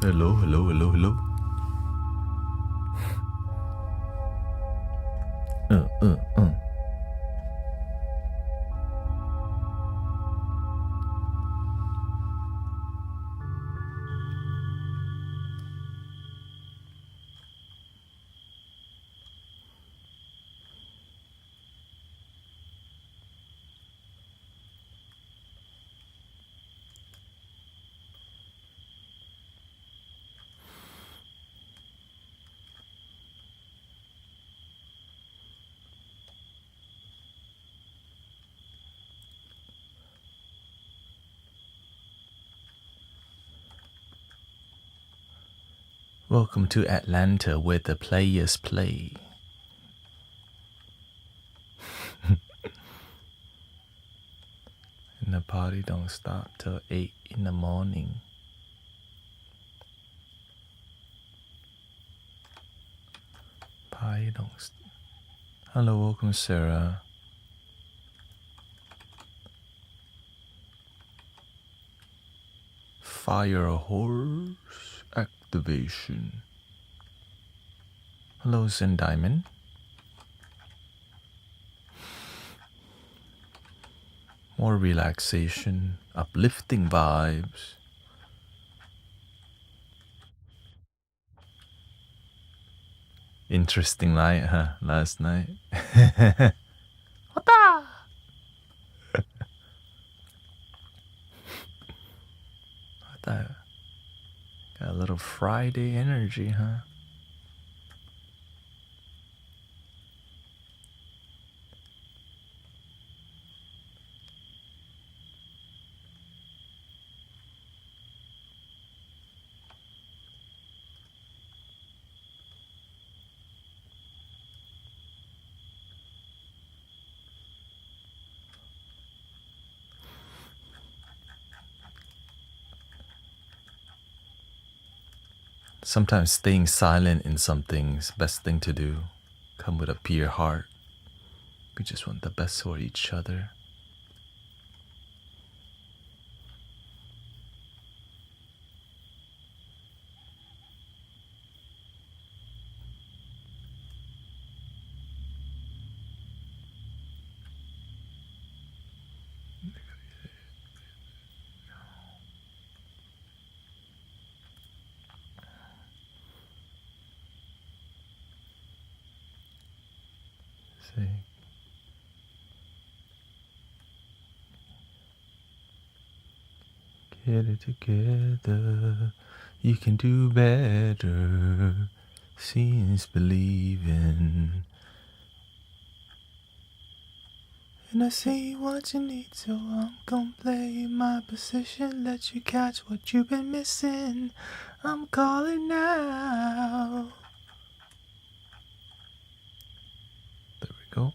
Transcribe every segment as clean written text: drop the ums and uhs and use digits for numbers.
Hello, hello, hello, hello. uh. Welcome to Atlanta, where the players play. And the party don't start till 8 in the morning. Party don't Hello, welcome Sarah. Fire horse activation. Hello, Zen Diamond. More relaxation, uplifting vibes. Interesting night, huh? Last night. Got a little Friday energy, huh? Sometimes staying silent in something's best thing to do. Come with a pure heart. We just want the best for each other. See. Get it together. You can do better. Seeing is believing. And I see what you need, so I'm gonna play my position. Let you catch what you've been missing. I'm calling now. There we go.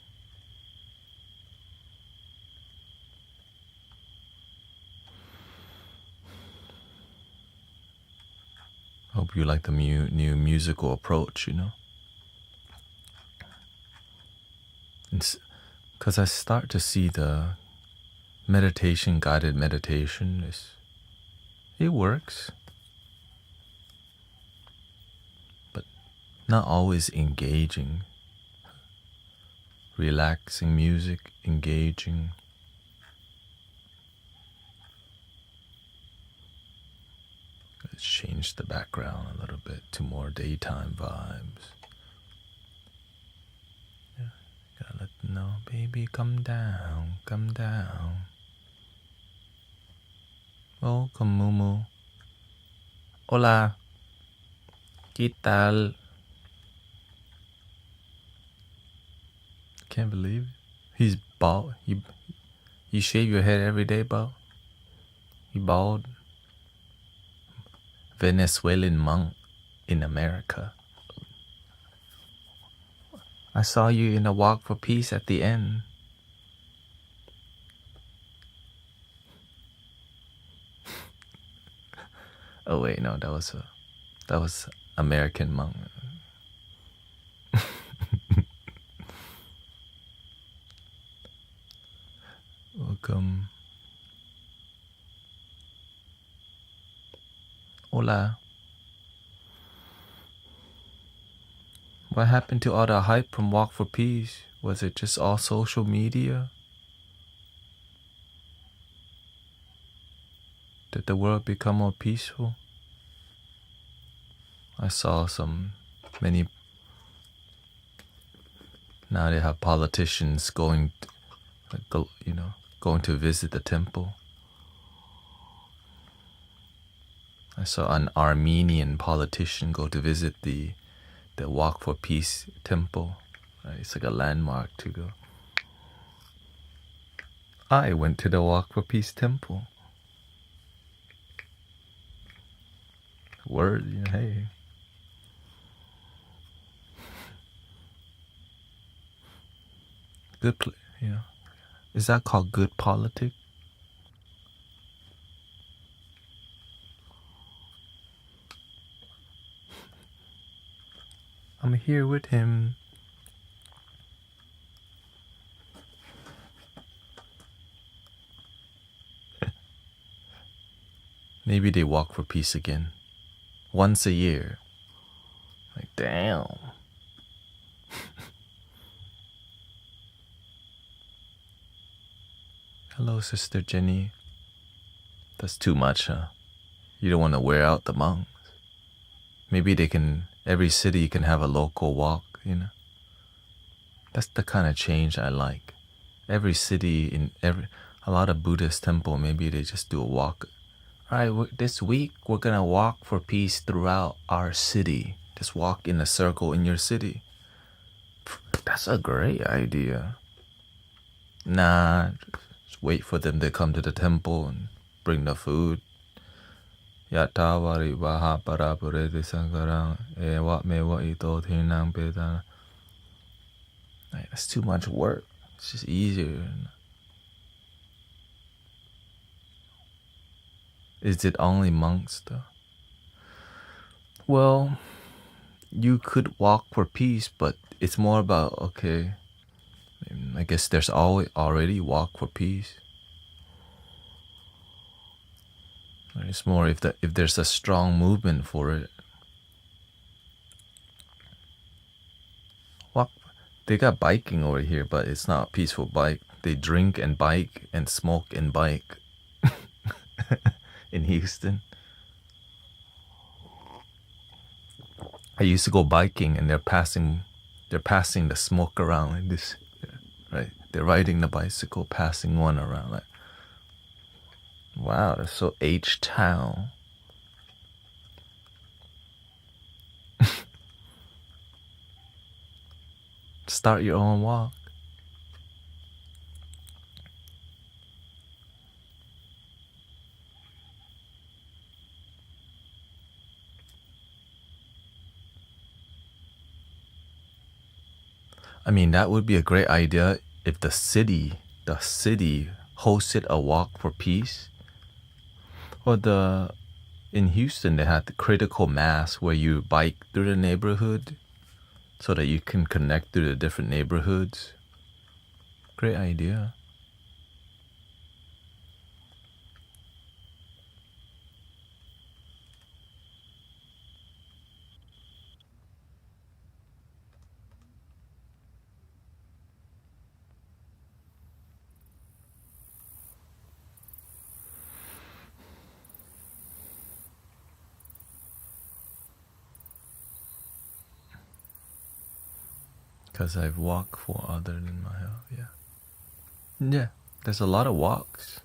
Hope you like the new musical approach, you know? Because I start to see the meditation, guided meditation, it works. But not always engaging. Relaxing music, engaging. Let's change the background a little bit to more daytime vibes. Yeah, gotta let them know, baby, come down, come down. Welcome, Mumu. Hola. ¿Qué tal? Can't believe it. He's bald. You shave your head every day, bro? You bald? Venezuelan monk in America. I saw you in a walk for peace at the end. Oh wait, no, that was American monk. Welcome. Hola. What happened to all the hype from Walk for Peace? Was it just all social media? Did the world become more peaceful? I saw many. Now they have politicians going to visit the temple. I saw an Armenian politician go to visit the Walk for Peace temple. It's like a landmark to go. I went to the Walk for Peace temple. Word, hey. Good, Is that called good politics? I'm here with him. Maybe they walk for peace again. Once a year. Like, damn. Hello, Sister Jenny. That's too much, huh? You don't want to wear out the monks. Maybe every city can have a local walk, That's the kind of change I like. Every city, a lot of Buddhist temple, maybe they just do a walk. All right, this week we're going to walk for peace throughout our city. Just walk in a circle in your city. That's a great idea. Nah, just wait for them to come to the temple and bring the food. Yatavari baha parapurete sankarang ewa mewa ito tinang pedana. That's too much work. It's just easier. Is it only monks though? Well, you could walk for peace, but it's more about, okay, I guess there's already walk for peace. It's more if there's a strong movement for it. Walk. They got biking over here, but it's not a peaceful bike. They drink and bike and smoke and bike in Houston. I used to go biking and they're passing the smoke around like this, right? They're riding the bicycle, passing one around like. Wow, that's so H-Town. Start your own walk. I mean, that would be a great idea if the city hosted a walk for peace. Or in Houston, they had the critical mass where you bike through the neighborhood so that you can connect through the different neighborhoods. Great idea. Because I've walked for other than my health, yeah. Yeah, there's a lot of walks.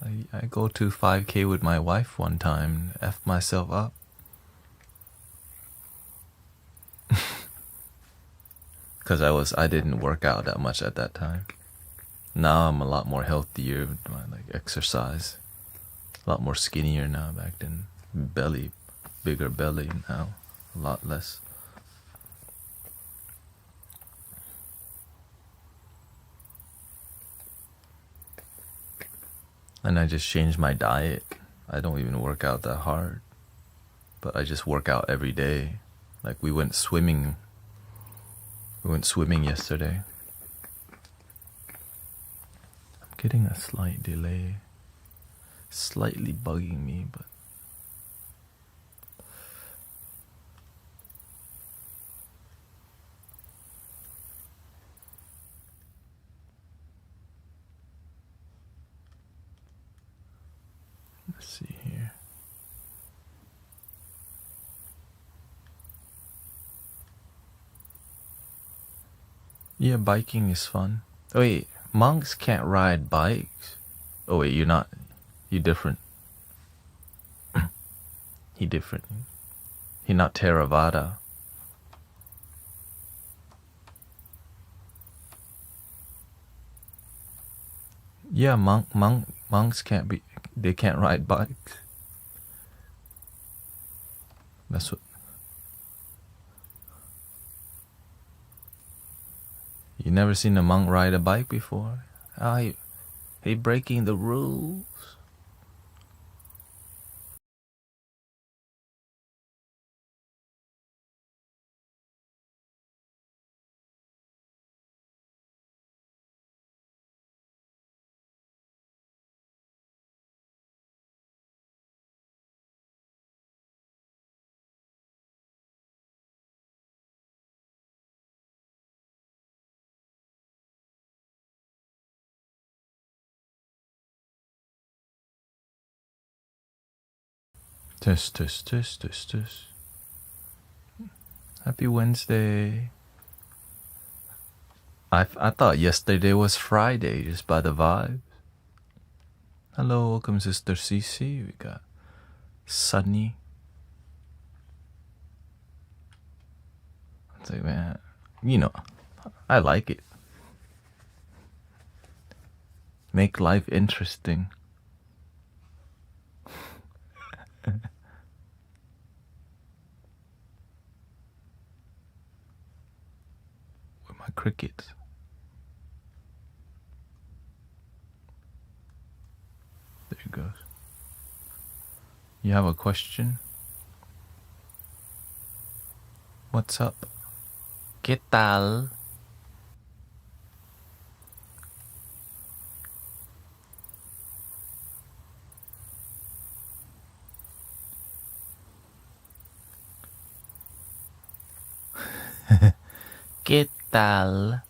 I go to 5K with my wife one time, F myself up. Because I didn't work out that much at that time. Now I'm a lot more healthier with my exercise. A lot more skinnier now. Back then, bigger belly now, a lot less. And I just changed my diet. I don't even work out that hard. But I just work out every day. Like we went swimming. We went swimming yesterday. I'm getting a slight delay. Slightly bugging me, but Let's see here. Yeah, biking is fun. Oh, wait, monks can't ride bikes. Oh wait, you're not. You different. He different. He not Theravada. Yeah, monks can't be. They can't ride bikes. That's what. You never seen a monk ride a bike before? Ah, he breaking the rules. Test. Happy Wednesday. I thought yesterday was Friday just by the vibes. Hello, welcome Sister Cece. We got Sunny. It's like, man, you know, I like it. Make life interesting. With my crickets. There it goes. You have a question? What's up? ¿Qué tal? ¿Qué tal?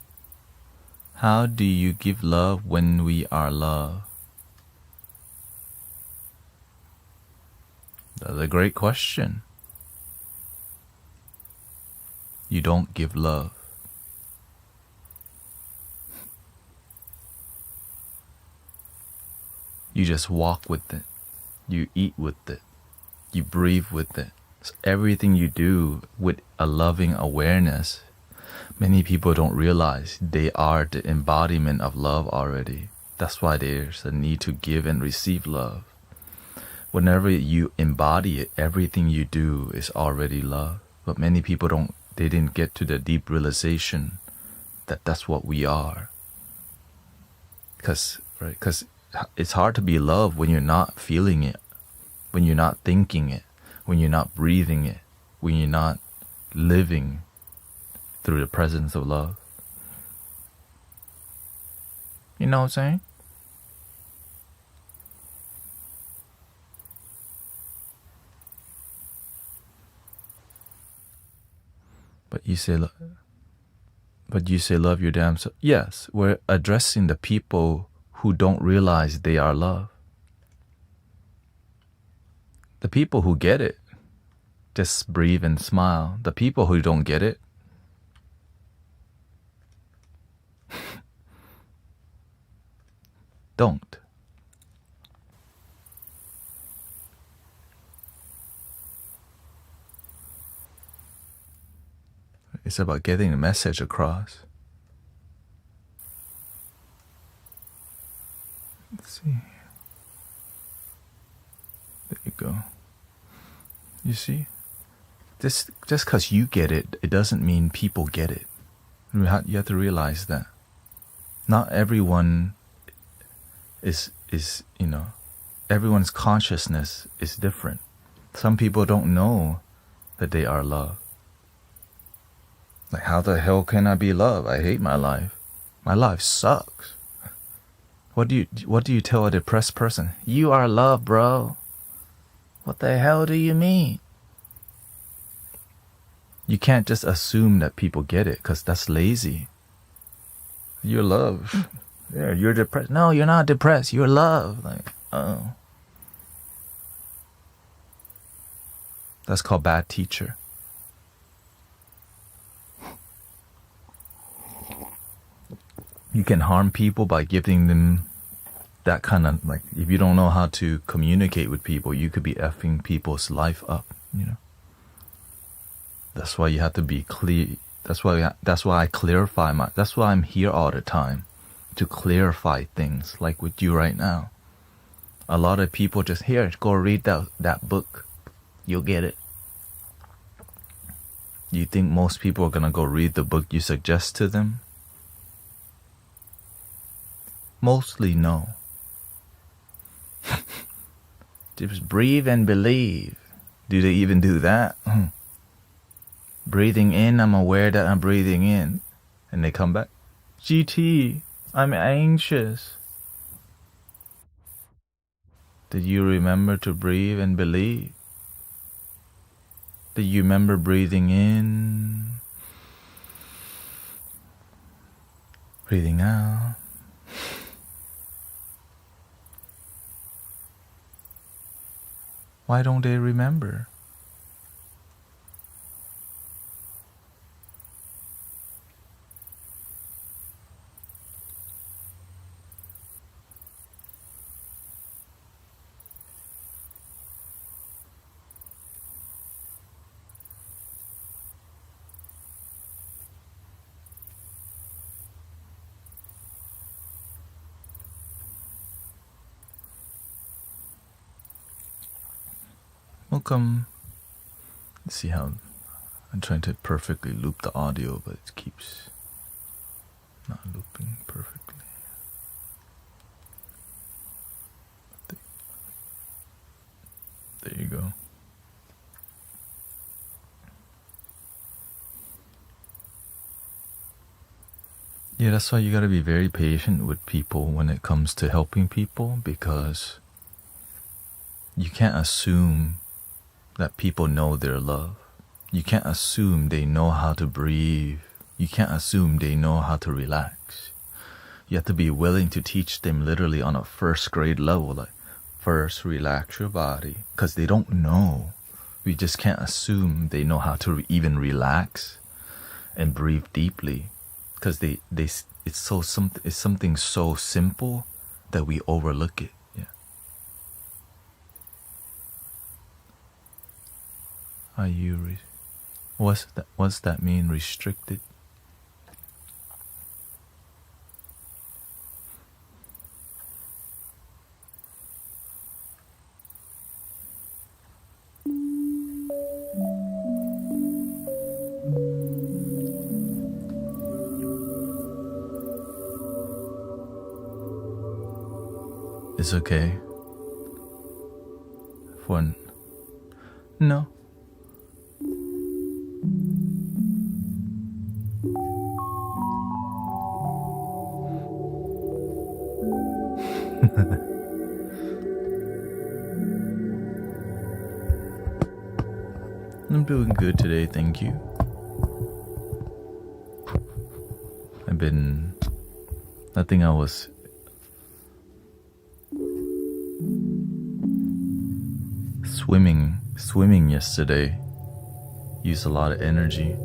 How do you give love when we are loved? That's a great question. You don't give love. You just walk with it. You eat with it. You breathe with it. So everything you do with a loving awareness. Many people don't realize they are the embodiment of love already. That's why there's a need to give and receive love. Whenever you embody it, everything you do is already love. But many people they didn't get to the deep realization that that's what we are. Because it's hard to be love when you're not feeling it, when you're not thinking it, when you're not breathing it, when you're not living through the presence of love. You know what I'm saying? But you say love your damn self. Yes, we're addressing the people who don't realize they are love. The people who get it, just breathe and smile. The people who don't get it, don't. It's about getting the message across. Let's see. There you go. You see? Just because you get it, it doesn't mean people get it. You have to realize that. Not everyone is everyone's consciousness is different. Some people don't know that they are love. Like, how the hell can I be love? I hate my life. My life sucks. What do you tell a depressed person? You are love, bro. What the hell do you mean? You can't just assume that people get it, because that's lazy. You're love. Yeah, you're depressed. No, you're not depressed. You're love. Like, oh. That's called bad teacher. You can harm people by giving them that kind of, like, if you don't know how to communicate with people, you could be effing people's life up, you know. That's why you have to be clear. That's why I clarify that's why I'm here all the time, to clarify things, like with you right now. A lot of people just, here, go read that book. You'll get it. You think most people are gonna go read the book you suggest to them? Mostly no. Just breathe and believe. Do they even do that? Breathing in, I'm aware that I'm breathing in. And they come back, GT, I'm anxious. Did you remember to breathe and believe? Did you remember breathing in? Breathing out? Why don't they remember? Welcome. Let's see how I'm trying to perfectly loop the audio, but it keeps not looping perfectly. There you go. Yeah, that's why you gotta be very patient with people when it comes to helping people, because you can't assume that people know their love. You can't assume they know how to breathe. You can't assume they know how to relax. You have to be willing to teach them literally on a first grade level, like, first relax your body, because they don't know. We just can't assume they know how to even relax and breathe deeply, because it's something so simple that we overlook it. Are you what's that mean, restricted? It's okay. No. I'm doing good today, thank you. I think I was swimming yesterday. Used a lot of energy.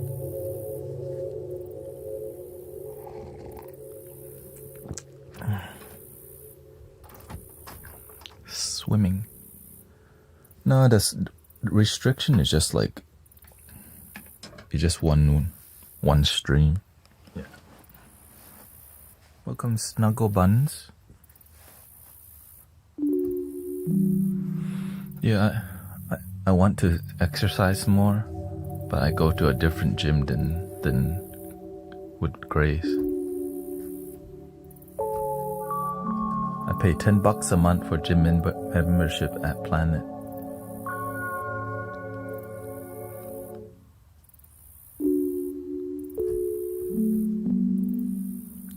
Swimming. No, that's restriction is just like, it's just one stream. Yeah. Welcome, Snuggle Buns. Yeah, I want to exercise more, but I go to a different gym than with Grace. I pay $10 a month for gym membership at Planet.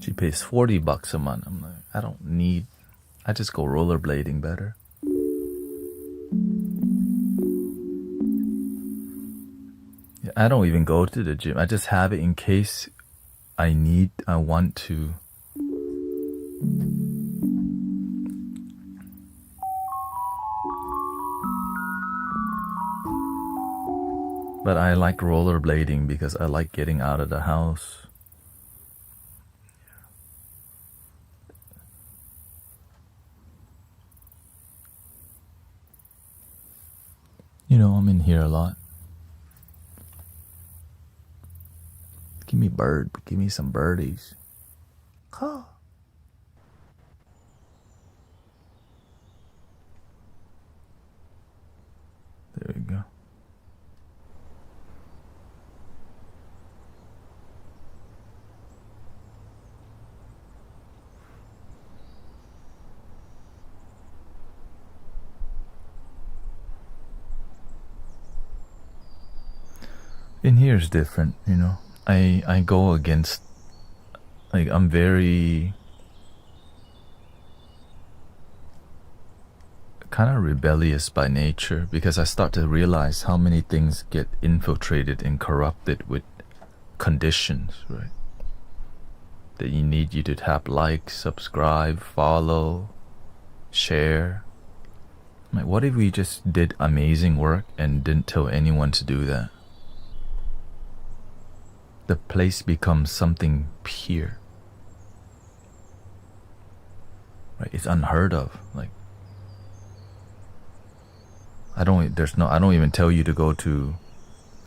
She pays $40 a month. I'm like, I just go rollerblading better. Yeah, I don't even go to the gym. I just have it in case I want to. But I like rollerblading because I like getting out of the house. You know, I'm in here a lot. Give me some birdies. Huh. There we go. In here is different, you know. I go against, like, I'm very kind of rebellious by nature because I start to realize how many things get infiltrated and corrupted with conditions, right? That you need you to tap like, subscribe, follow, share. Like, what if we just did amazing work and didn't tell anyone to do that? The place becomes something pure. Right? It's unheard of. Like, I don't even tell you to go to,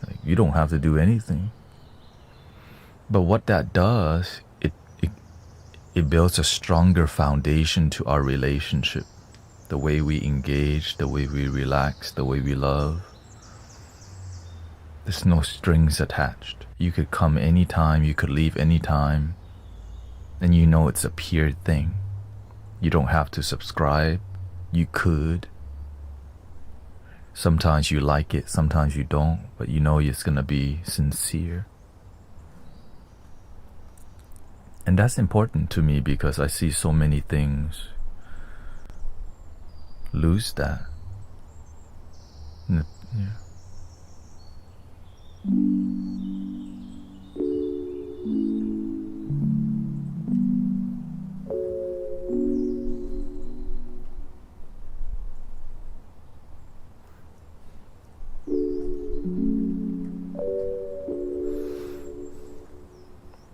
like, you don't have to do anything. But what that does, it builds a stronger foundation to our relationship. The way we engage, the way we relax, the way we love. There's no strings attached. You could come anytime, you could leave anytime, and you know it's a pure thing. You don't have to subscribe. You could. Sometimes you like it, sometimes you don't, but you know it's gonna be sincere. And that's important to me because I see so many things lose that. Yeah.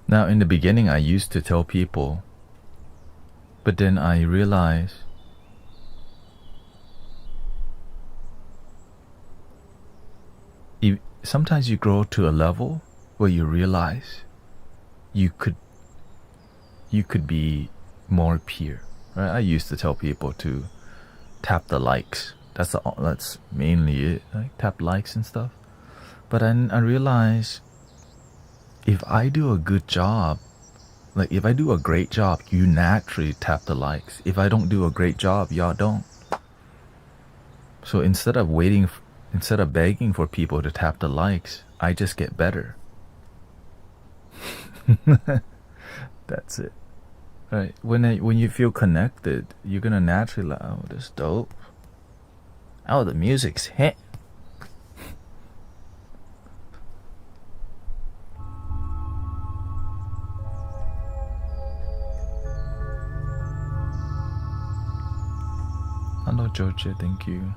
Now, in the beginning, I used to tell people, but then I realized sometimes you grow to a level where you realize you could be more pure. Right? I used to tell people to tap the likes. That's mainly it. Like, tap likes and stuff. But I realized if I do a good job, like if I do a great job, you naturally tap the likes. If I don't do a great job, y'all don't. So instead of begging for people to tap the likes, I just get better. That's it. Right? When you feel connected, you're gonna naturally like, oh, this is dope. Oh, the music's hit. Hello, Georgia. Thank you.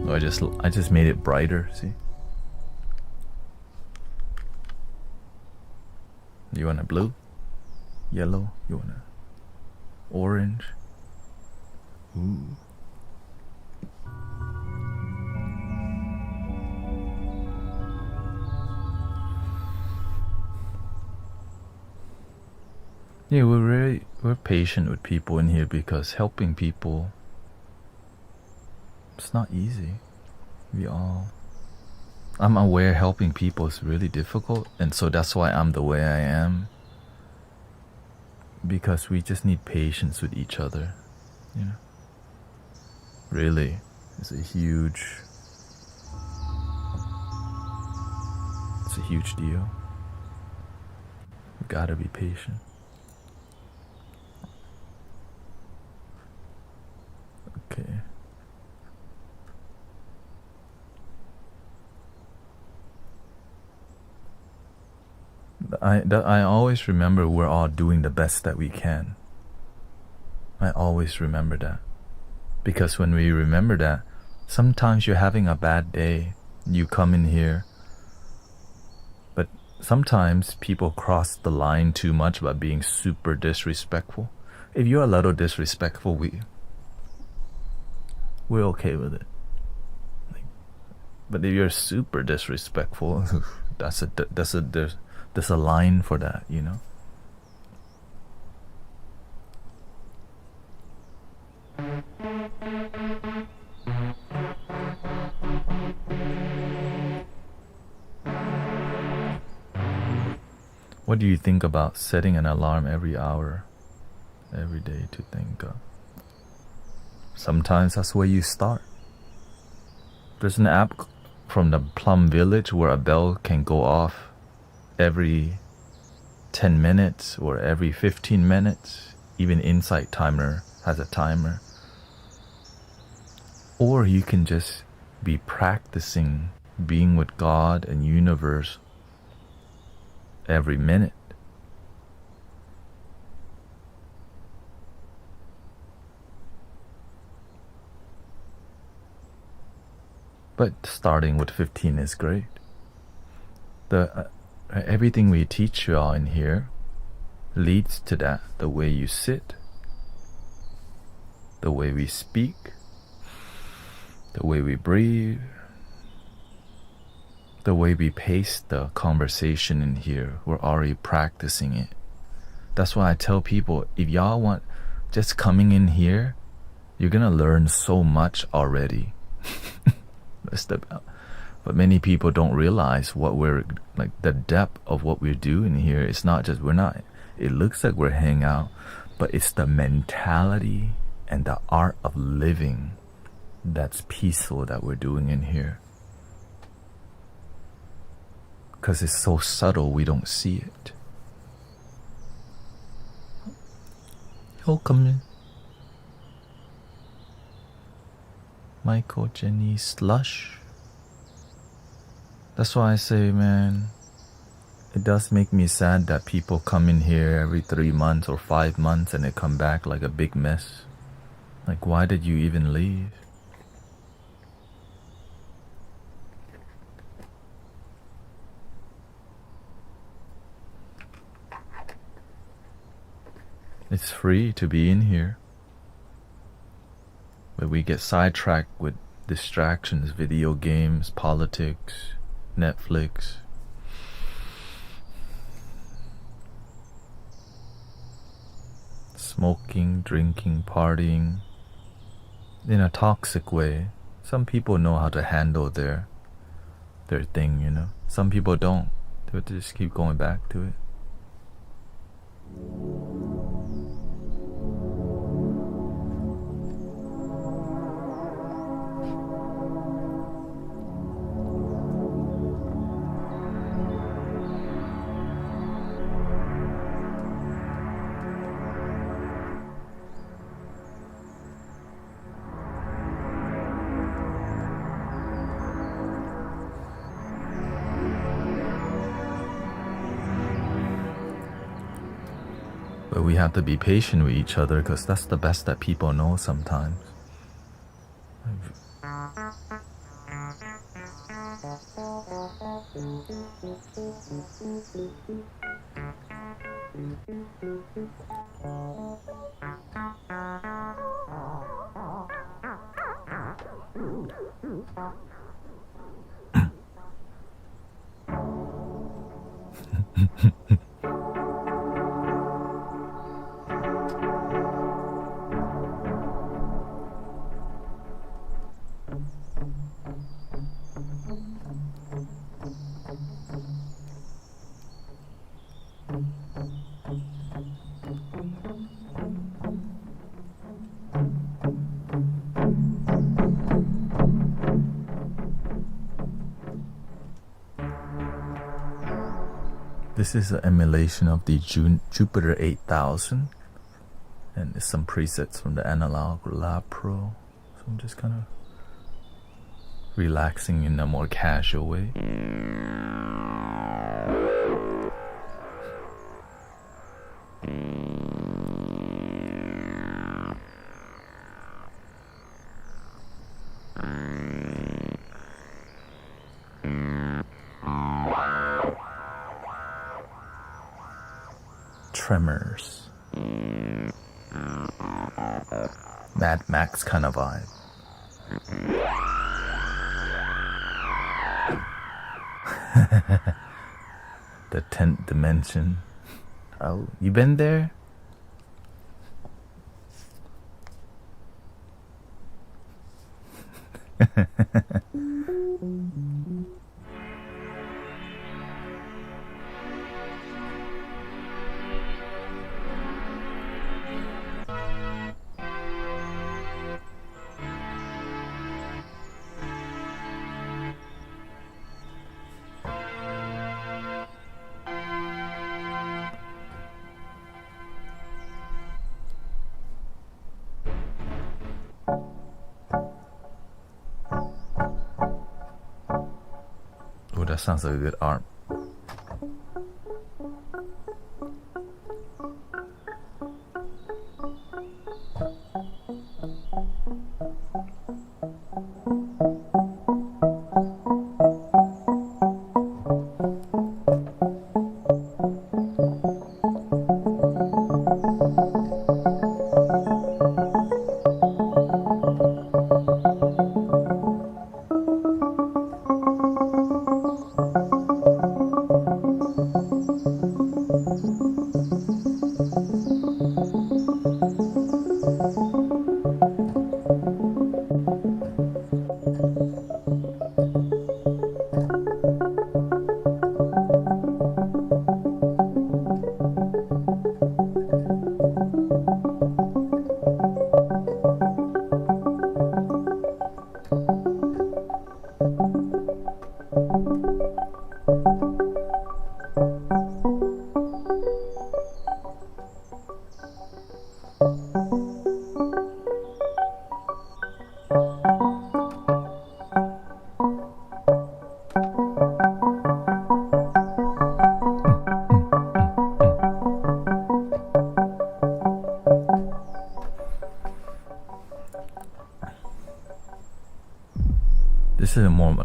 Oh, I just made it brighter. See? You want a blue, yellow? You want a orange? Ooh. Yeah, we're patient with people in here because helping people, it's not easy. I'm aware helping people is really difficult, and so that's why I'm the way I am. Because we just need patience with each other, you know. Really, it's a huge deal. We gotta be patient. Okay. I always remember we're all doing the best that we can. I always remember that. Because when we remember that, sometimes you're having a bad day, you come in here, but sometimes people cross the line too much by being super disrespectful. If you're a little disrespectful, we're okay with it. But if you're super disrespectful, there's a line for that, you know. What do you think about setting an alarm every hour, every day to think of? Sometimes that's where you start. There's an app from the Plum Village where a bell can go off every 10 minutes or every 15 minutes. Even Insight Timer has a timer. Or you can just be practicing being with God and universe every minute. But starting with 15 is great. Everything we teach you all in here leads to that. The way you sit, the way we speak, the way we breathe, the way we pace the conversation in here. We're already practicing it. That's why I tell people, if y'all want just coming in here, you're gonna learn so much already. But many people don't realize what we're like, the depth of what we're doing here. It's not just it looks like we're hanging out, but it's the mentality and the art of living that's peaceful that we're doing in here. Because it's so subtle, we don't see it. Welcome in. Michael, Jenny, Slush. That's why I say, man, it does make me sad that people come in here every 3 months or 5 months and they come back like a big mess. Like, why did you even leave? It's free to be in here. But we get sidetracked with distractions, video games, politics, Netflix. Smoking, drinking, partying. In a toxic way. Some people know how to handle their thing, you know. Some people don't. They just keep going back to it. But we have to be patient with each other because that's the best that people know sometimes. This is an emulation of the Jupiter 8000, and there's some presets from the Analog Lab Pro. So I'm just kind of relaxing in a more casual way. tremors. Mad Max kind of vibe. The 10th dimension. Oh, you been there? Oh, that sounds like a good art.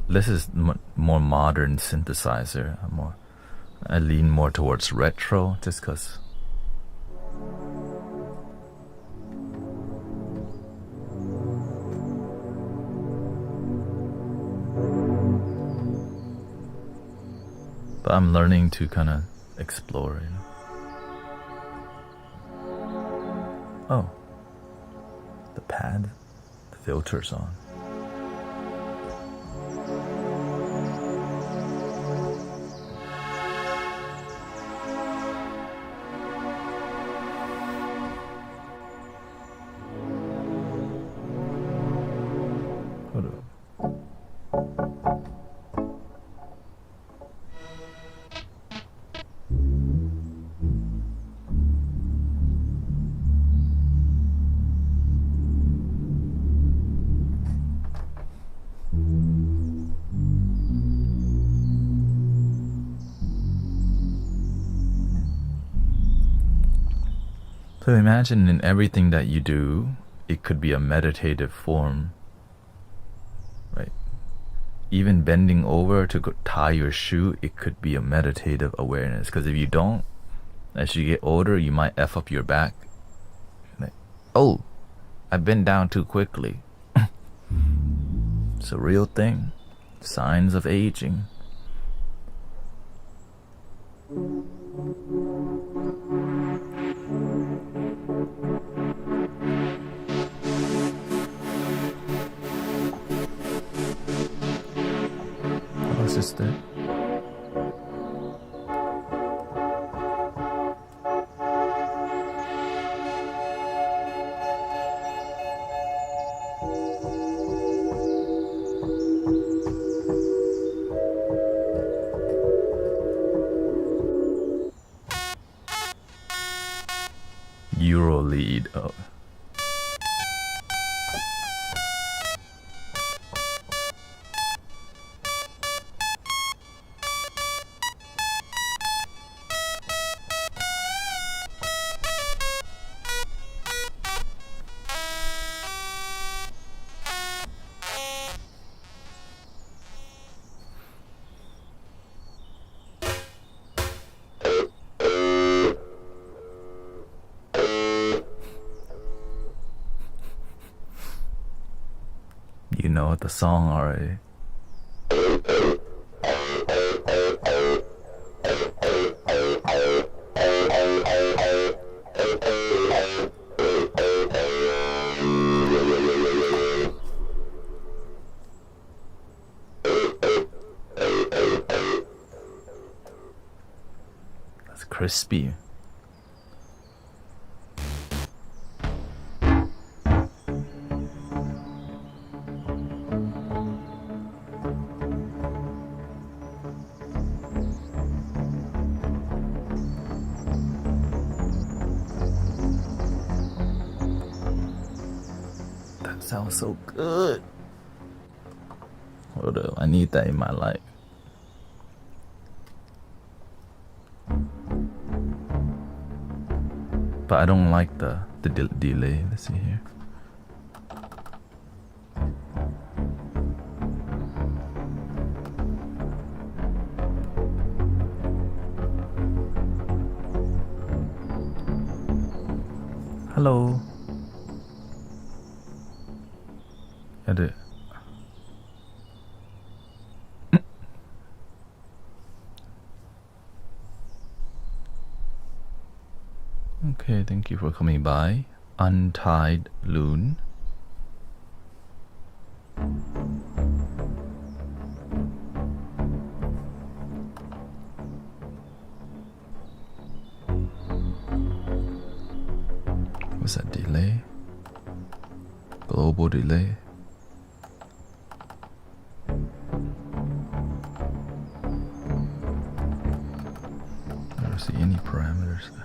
This is more modern synthesizer. I lean more towards retro just because. But I'm learning to kind of explore it. Oh, the pad, the filter's on. So imagine in everything that you do, it could be a meditative form, right? Even bending over to tie your shoe, it could be a meditative awareness. Because if you don't, as you get older, you might F up your back. Like, oh, I bent down too quickly. It's a real thing. Signs of aging. Hello, sister. Euro lead. Oh. You know the song already. That's crispy. That sounds so good. Hold up, I need that in my life. But I don't like the delay. Let's see here. Hello. Edit. Okay, thank you for coming by. Untied Loon. What's that delay? Global delay. I don't see any parameters there.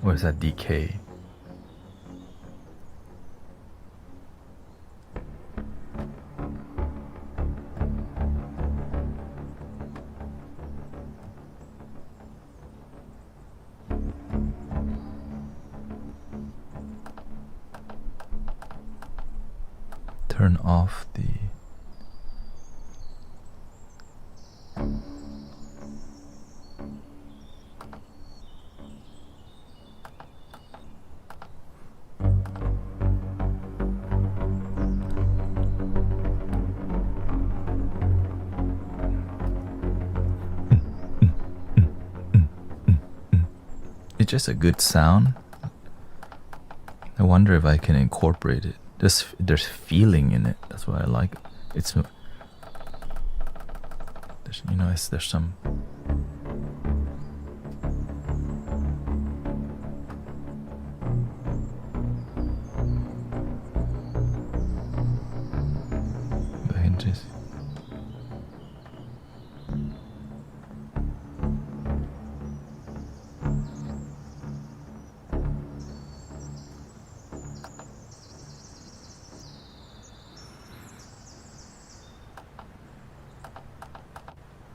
Where's that decay? Turn off the It's just a good sound. I wonder if I can incorporate it. There's feeling in it. That's what I like. It's there's some. The hinges.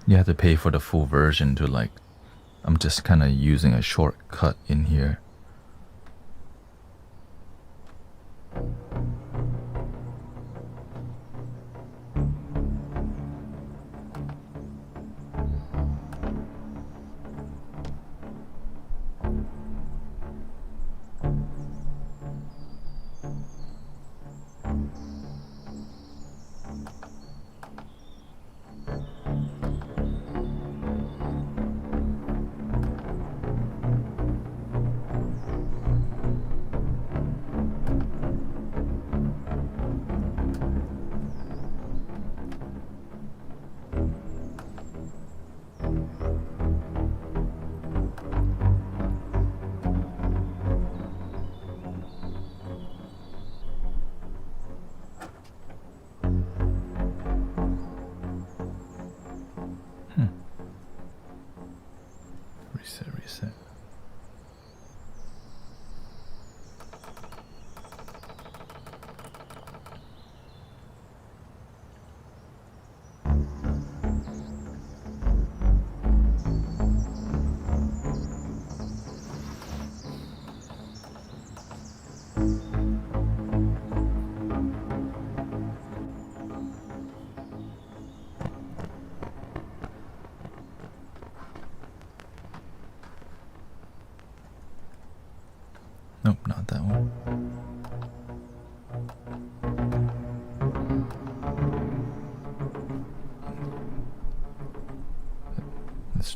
You have to pay for the full version to like, I'm just kind of using a shortcut in here.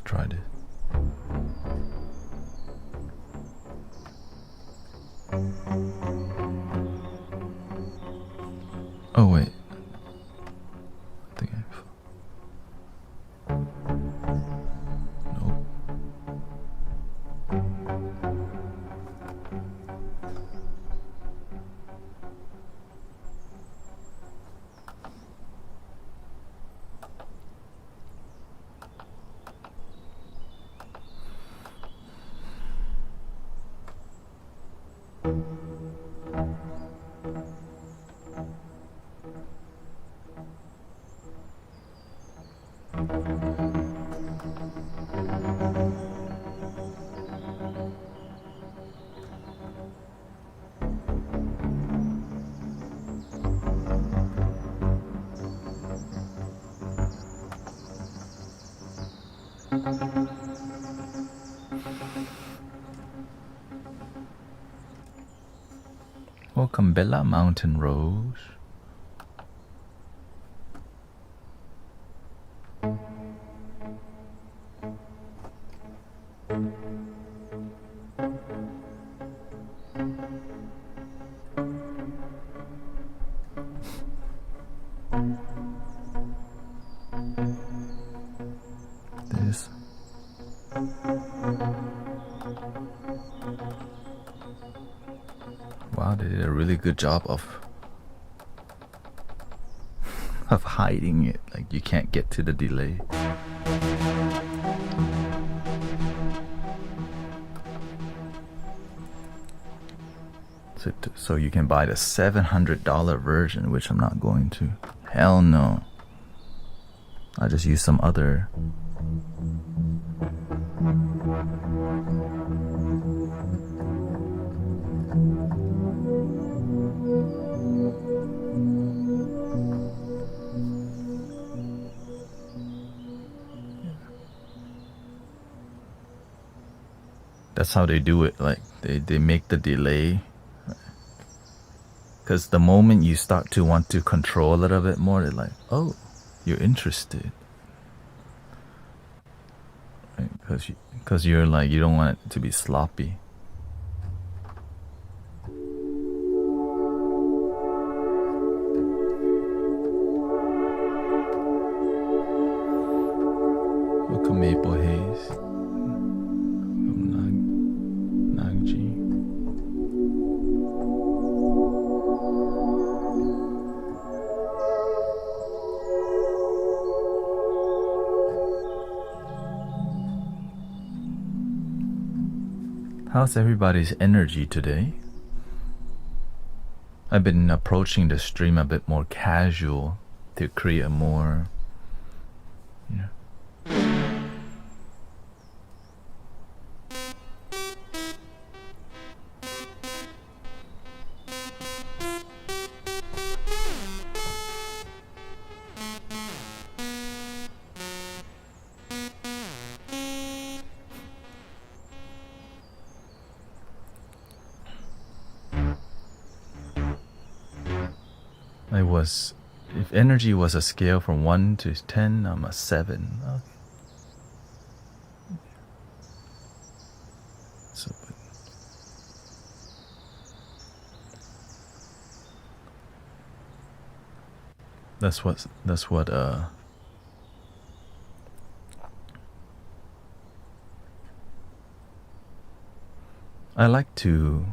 try this. Oh wait. I think nope. Welcome, Bella Mountain Rose. This. Wow, they did a really good job of hiding it. Like you can't get to the delay. So you can buy the $700 version, which I'm not going to. Hell no. I just use some other. That's how they do it. Like they make the delay. Because the moment you start to want to control a little bit more, they're like, oh, you're interested. Because you're like, you don't want it to be sloppy. Welcome, Maple Haze. Welcome, Nagji. How's everybody's energy today? I've been approaching the stream a bit more casual to create a more, if energy was a scale from 1 to 10, I'm a 7. Okay. So, that's what I like to,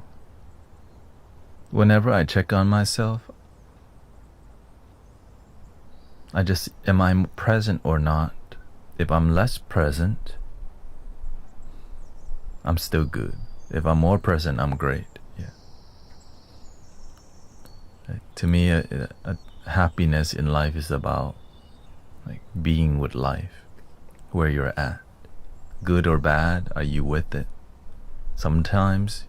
whenever I check on myself, am I present or not? If I'm less present, I'm still good. If I'm more present, I'm great. Yeah. To me, happiness in life is about like being with life, where you're at. Good or bad, are you with it? Sometimes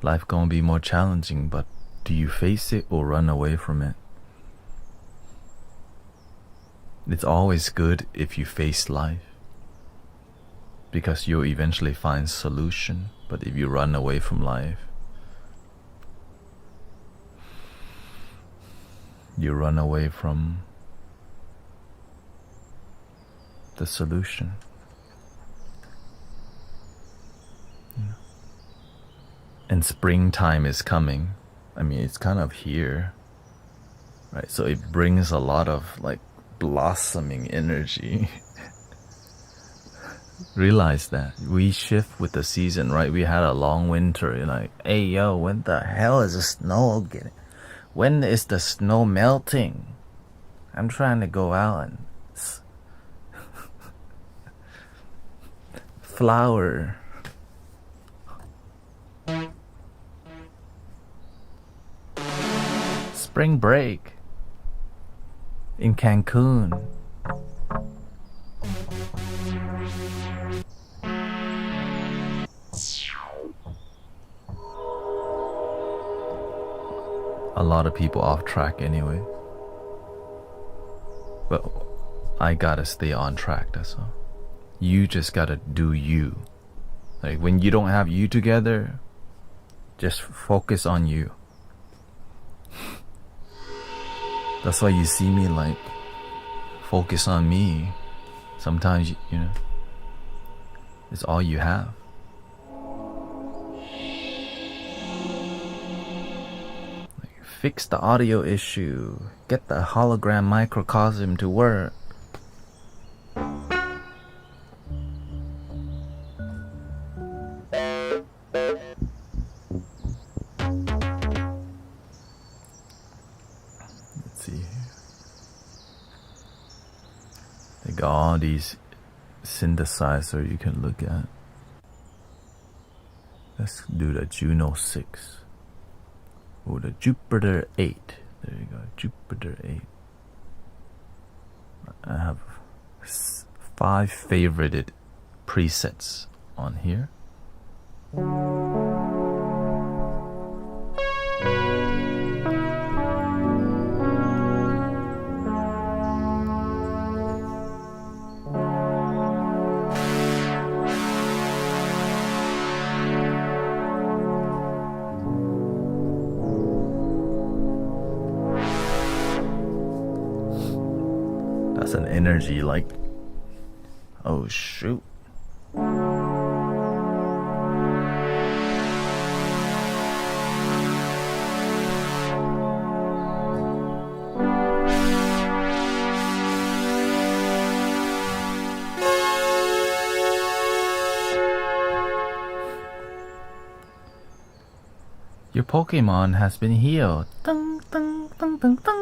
life gonna be more challenging, but do you face it or run away from it? It's always good if you face life, because you'll eventually find solution. But if you run away from life, you run away from the solution. And springtime is coming. I mean, it's kind of here, right? So it brings a lot of like blossoming energy. Realize that we shift with the season, right? We had a long winter. You're like, hey, yo, when the hell is the snow getting? When is the snow melting? I'm trying to go out and flower. Spring break in Cancun. A lot of people off track anyway. But I gotta stay on track, that's all. You just gotta do you. Like when you don't have you together, just focus on you. That's why you see me like focus on me. Sometimes you know it's all you have. Like, fix the audio issue. Get the hologram microcosm to work. They got all these synthesizer you can look at. Let's do the Juno 6 or the Jupiter 8. There you go, Jupiter 8. I have 5 favorited presets on here. That's an energy like, oh shoot. Your Pokemon has been healed. Dun, dun, dun, dun, dun.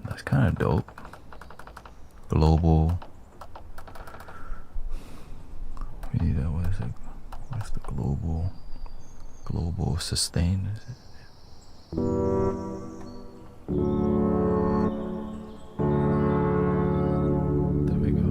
That's kind of dope. Global. We need that. What is it? What's the global? Global sustain? Is it? There we go.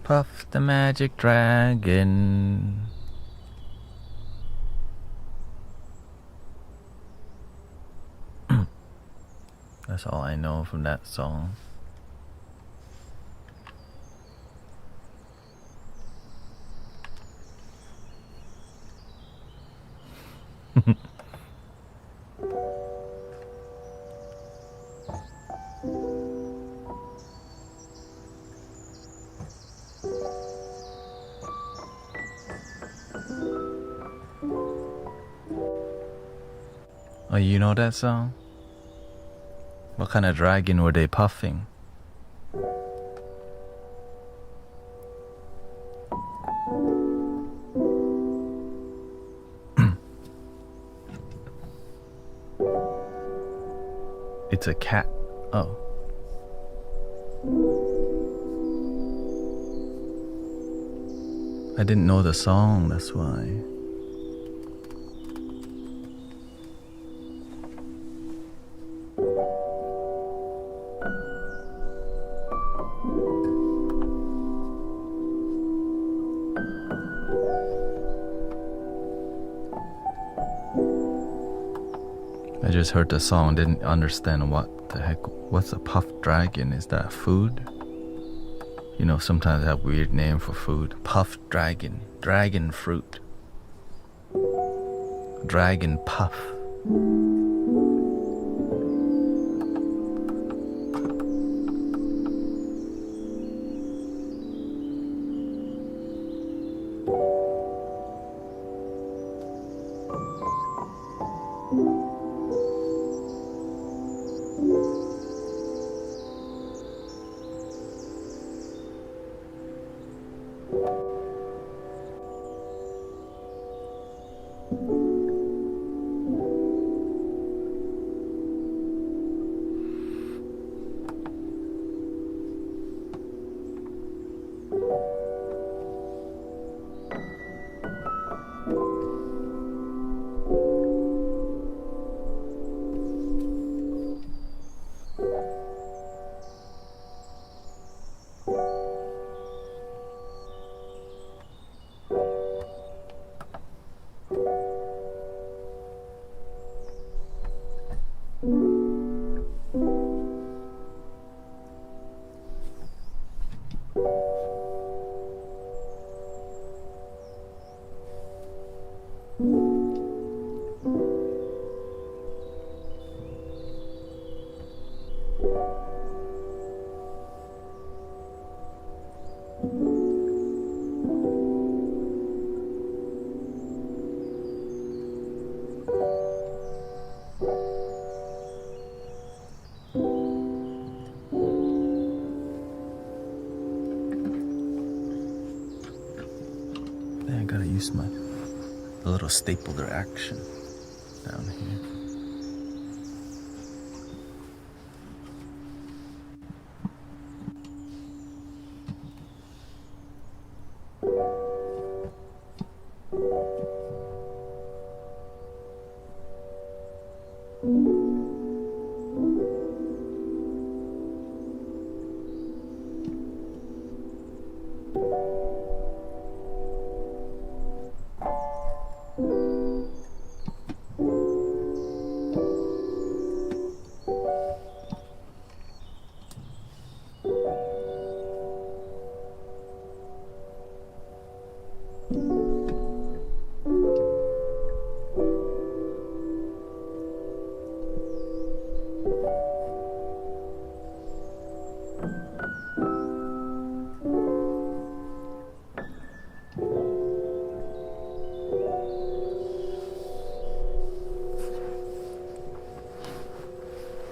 Puff the magic dragon. That's all I know from that song. Oh, you know that song? What kind of dragon were they puffing? It's a cat. Oh. I didn't know the song, that's why. I just heard the song, didn't understand what the heck. What's a puffed dragon? Is that food? You know, sometimes they have weird name for food. Puffed dragon, dragon fruit, dragon puff. I gotta use my little stapler action down here.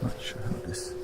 Not sure how this.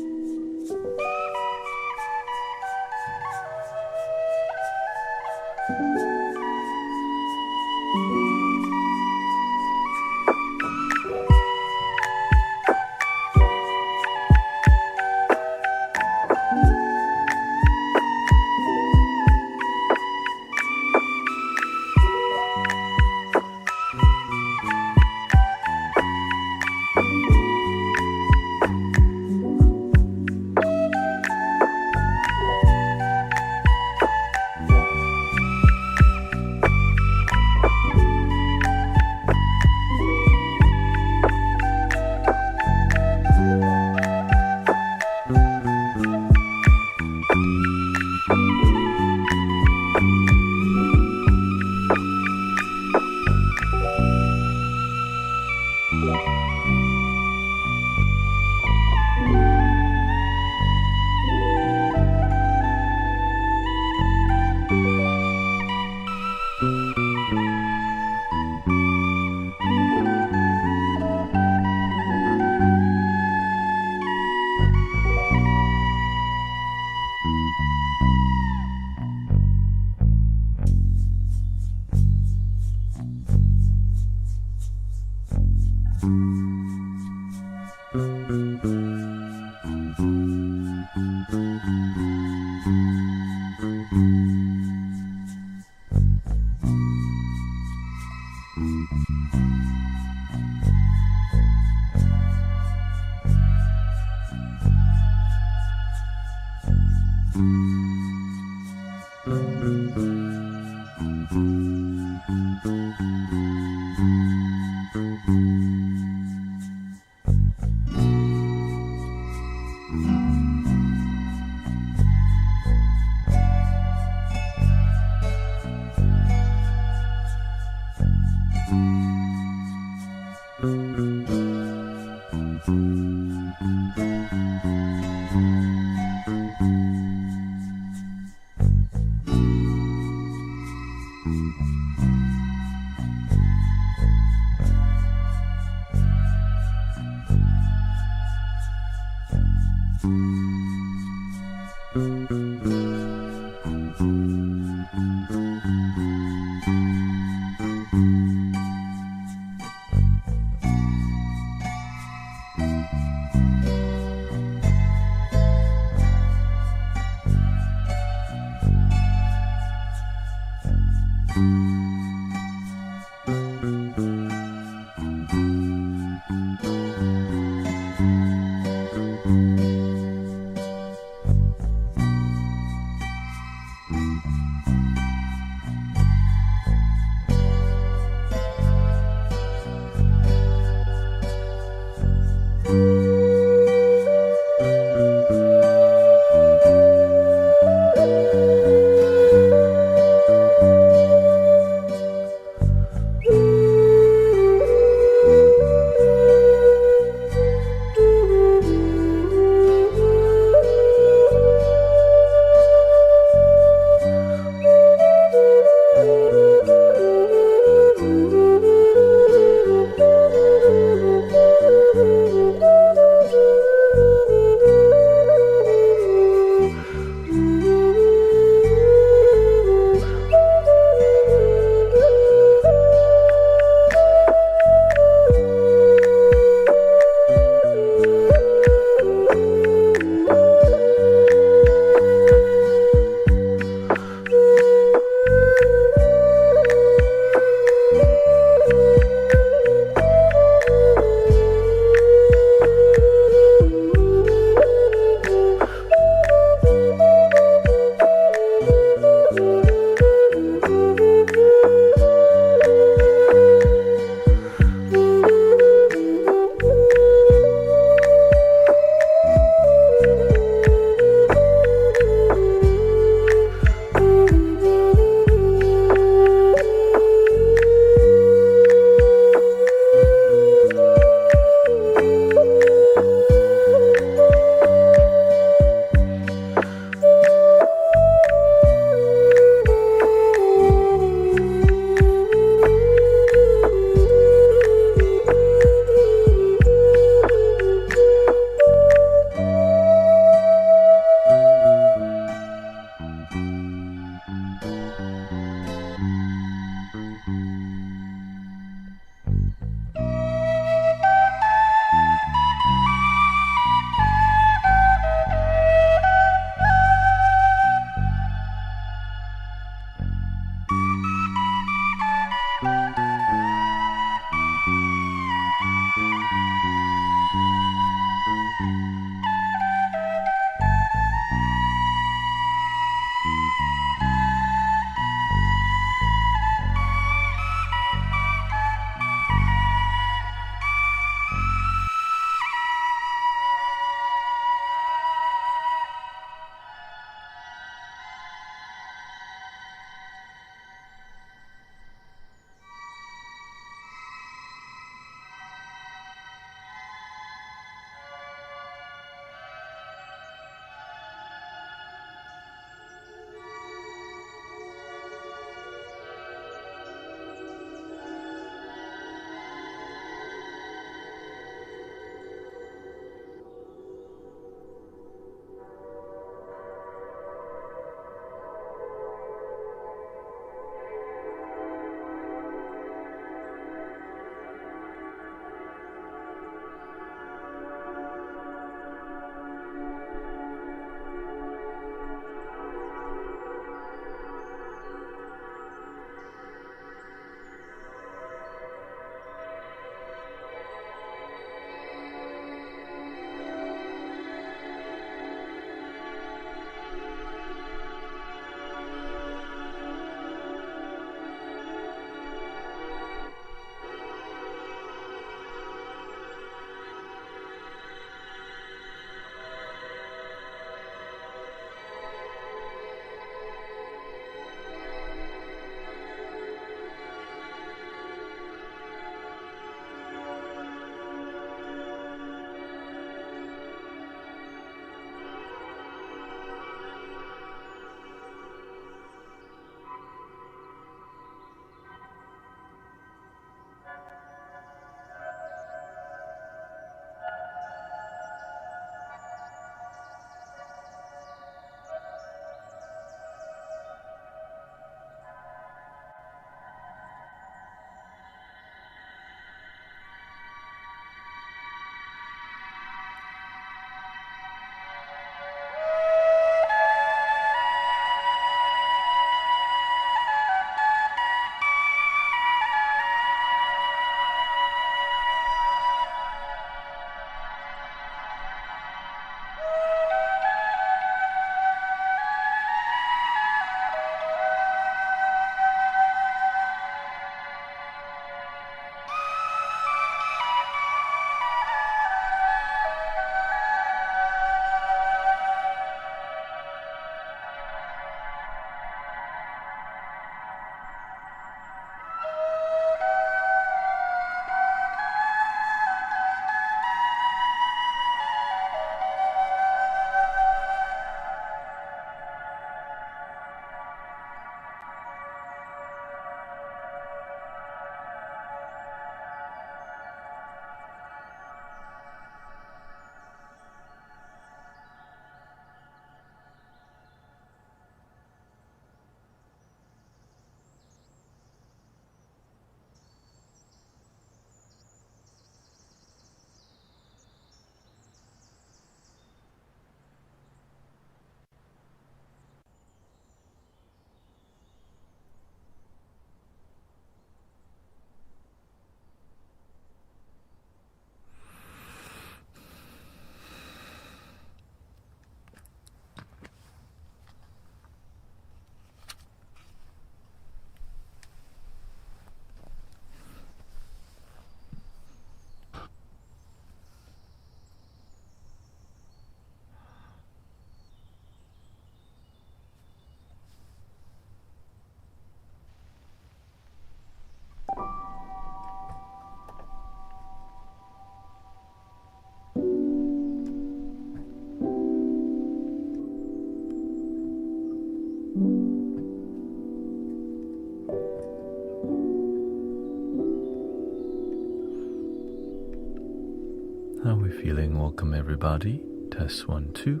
Welcome everybody. Test 1, 2.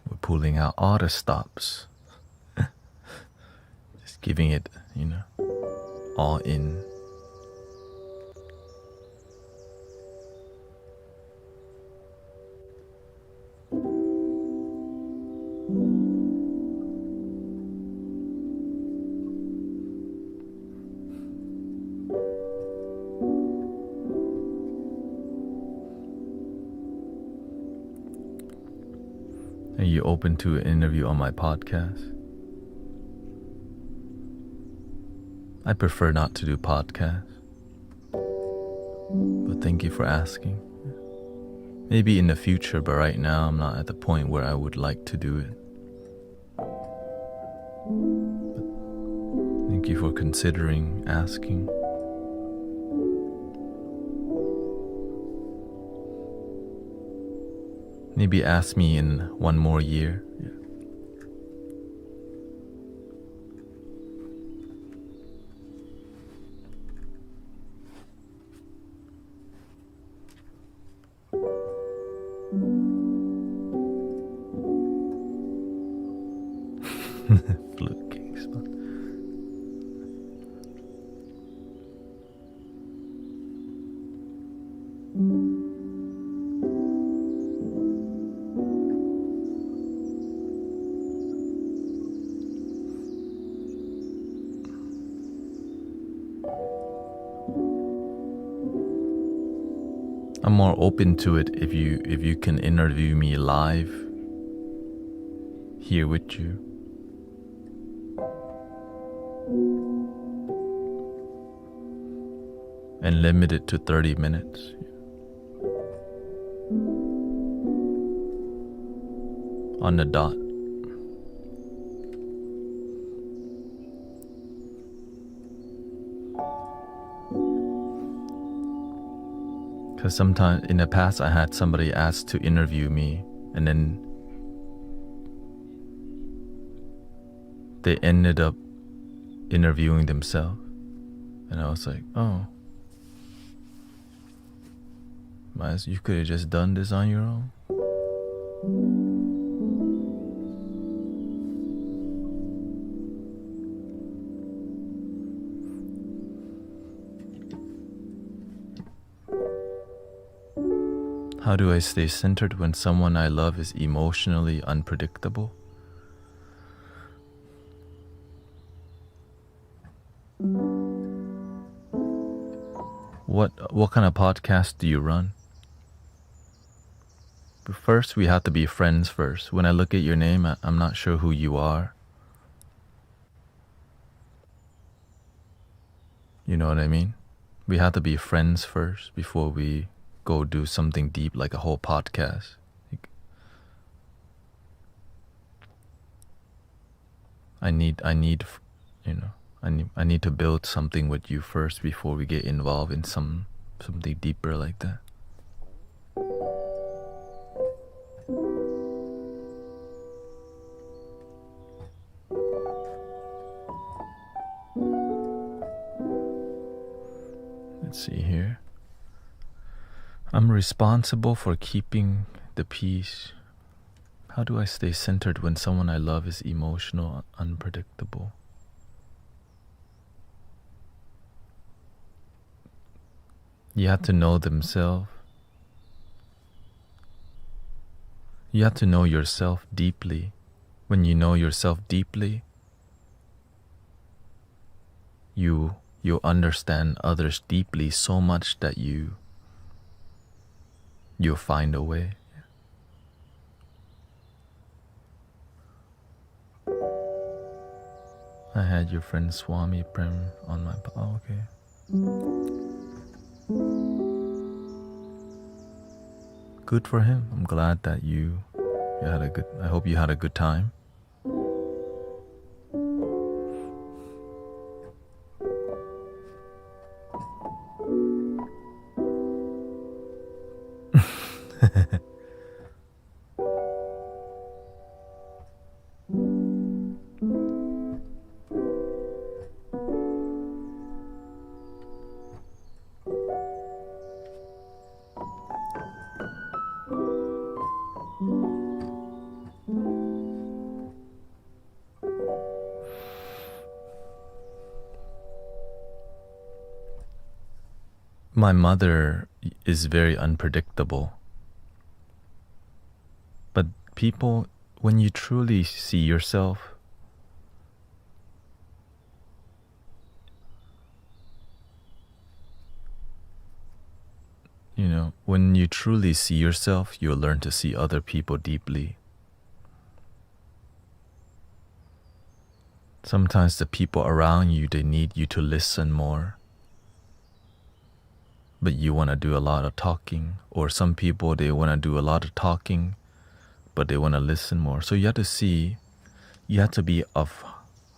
We're pulling out all the stops. Just giving it, all in. Are you open to an interview on my podcast? I prefer not to do podcasts, but thank you for asking. Maybe in the future, but right now I'm not at the point where I would like to do it. But thank you for considering asking. Maybe ask me in 1 more year. Flute king spot. I'm more open to it if you can interview me live here with you. And limit it to 30 minutes. On the dot. Because sometimes in the past I had somebody ask to interview me and then they ended up interviewing themselves. And I was like, oh. You could have just done this on your own. How do I stay centered when someone I love is emotionally unpredictable? What kind of podcast do you run? But first, we have to be friends first. When I look at your name, I'm not sure who you are. You know what I mean? We have to be friends first before we go do something deep like a whole podcast. I need to build something with you first before we get involved in something deeper like that. Let's see here. I'm responsible for keeping the peace. How do I stay centered when someone I love is emotional, unpredictable? You have to know themselves. You have to know yourself deeply. When you know yourself deeply, you'll understand others deeply so much that you'll find a way. I had your friend Swami Prem on my... Oh, okay. Good for him. I'm glad that you had a good... I hope you had a good time. My mother is very unpredictable. But people, when you truly see yourself, when you truly see yourself, you'll learn to see other people deeply. Sometimes the people around you, they need you to listen more. But you want to do a lot of talking. Or some people, they want to do a lot of talking, but they want to listen more. So you have to see, you have to be of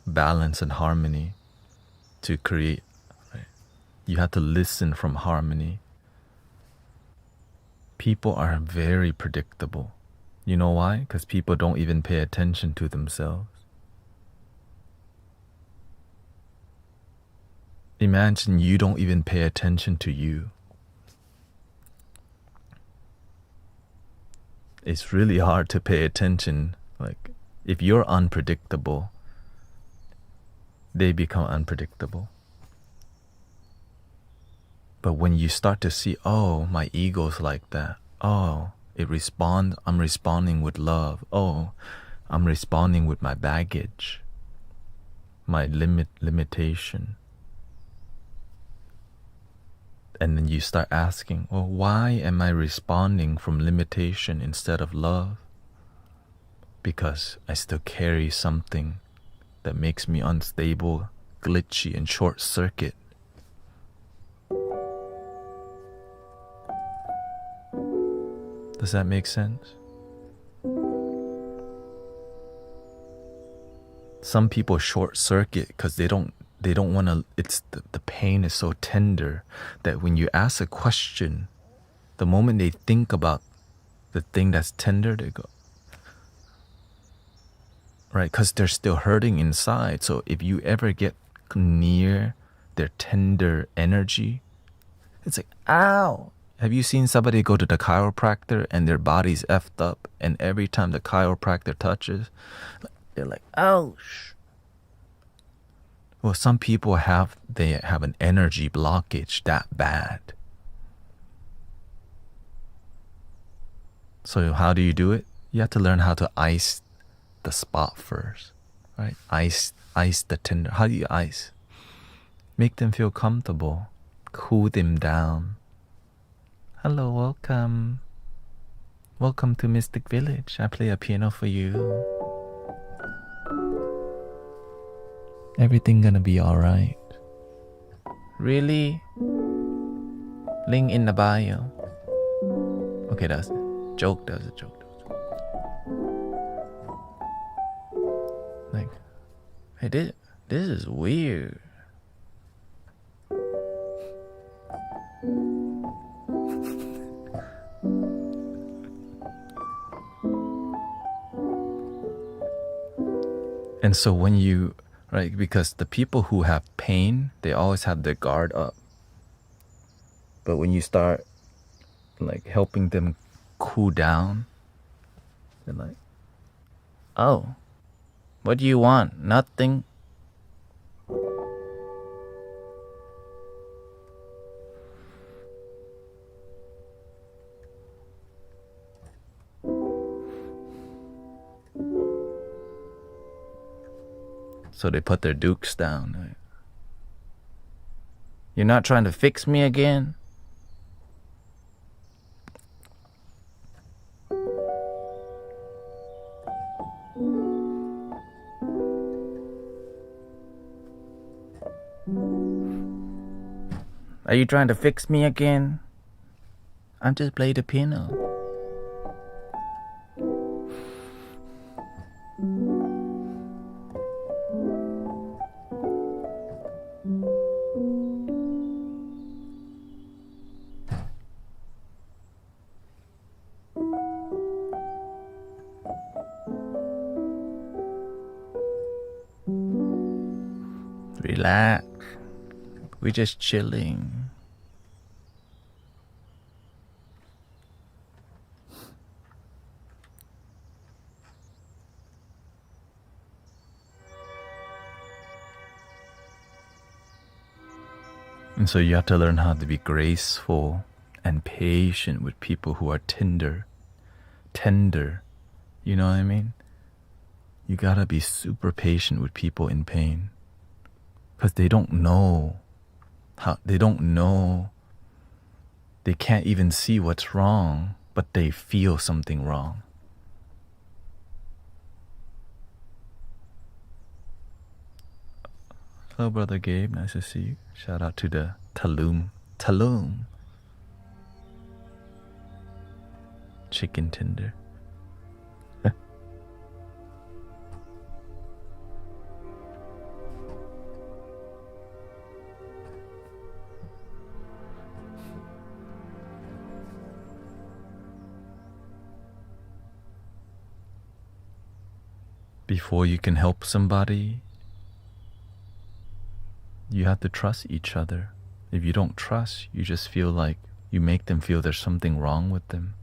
balance and harmony to create. Right? You have to listen from harmony. People are very predictable. You know why? Because people don't even pay attention to themselves. Imagine you don't even pay attention to you. It's really hard to pay attention. Like, if you're unpredictable, they become unpredictable. But when you start to see, oh, my ego's like that. Oh, I'm responding with love. Oh, I'm responding with my baggage, my limitation. And then you start asking, well, why am I responding from limitation instead of love? Because I still carry something that makes me unstable, glitchy, and short circuit. Does that make sense? Some people short circuit because they don't want to. It's the pain is so tender that when you ask a question, the moment they think about the thing that's tender, they go, right? Because they're still hurting inside. So if you ever get near their tender energy, it's like, ow. Have you seen somebody go to the chiropractor and their body's effed up, and every time the chiropractor touches, they're like, ouch. Well, some people have an energy blockage that bad. So how do you do it? You have to learn how to ice the spot first, right? Ice the tender. How do you ice? Make them feel comfortable. Cool them down. Hello, welcome. Welcome to Mystic Village. I play a piano for you. Everything gonna be alright. Really? Link in the bio. Okay, that was a joke. Like, hey, this is weird. And so when you, right, because the people who have pain, they always have their guard up. But when you start like helping them cool down, they're like, oh, what do you want? Nothing. So they put their dukes down. Right? You're not trying to fix me again? Are you trying to fix me again? I'm just playing the piano. Relax. We're just chilling. And so you have to learn how to be graceful and patient with people who are tender. You know what I mean? You gotta be super patient with people in pain. Because they don't know they can't even see what's wrong, but they feel something wrong. Hello, Brother Gabe. Nice to see you. Shout out to the Talum. Chicken tender. Before you can help somebody, you have to trust each other. If you don't trust, you just feel like you make them feel there's something wrong with them.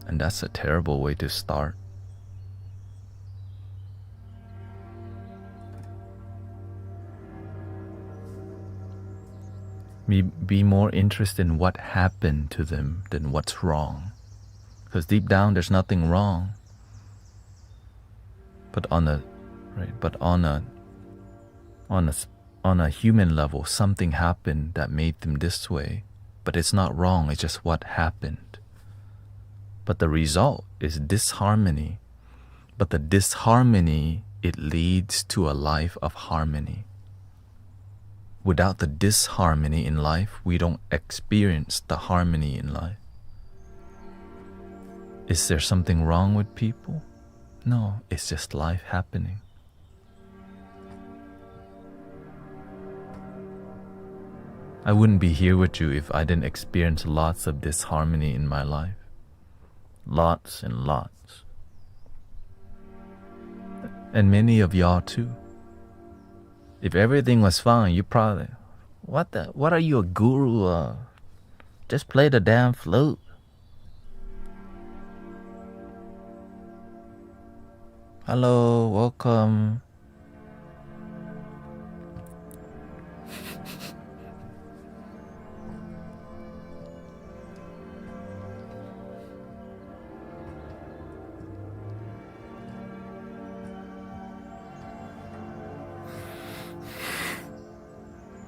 And that's a terrible way to start. Be more interested in what happened to them than what's wrong. Because deep down there's nothing wrong. But on a human level, something happened that made them this way. But it's not wrong, it's just what happened. But the result is disharmony. But the disharmony, it leads to a life of harmony. Without the disharmony in life, we don't experience the harmony in life. Is there something wrong with people? No, it's just life happening. I wouldn't be here with you if I didn't experience lots of disharmony in my life. Lots and lots. And many of y'all too. If everything was fine, you probably, what are you, a guru? Just play the damn flute. Hello, welcome.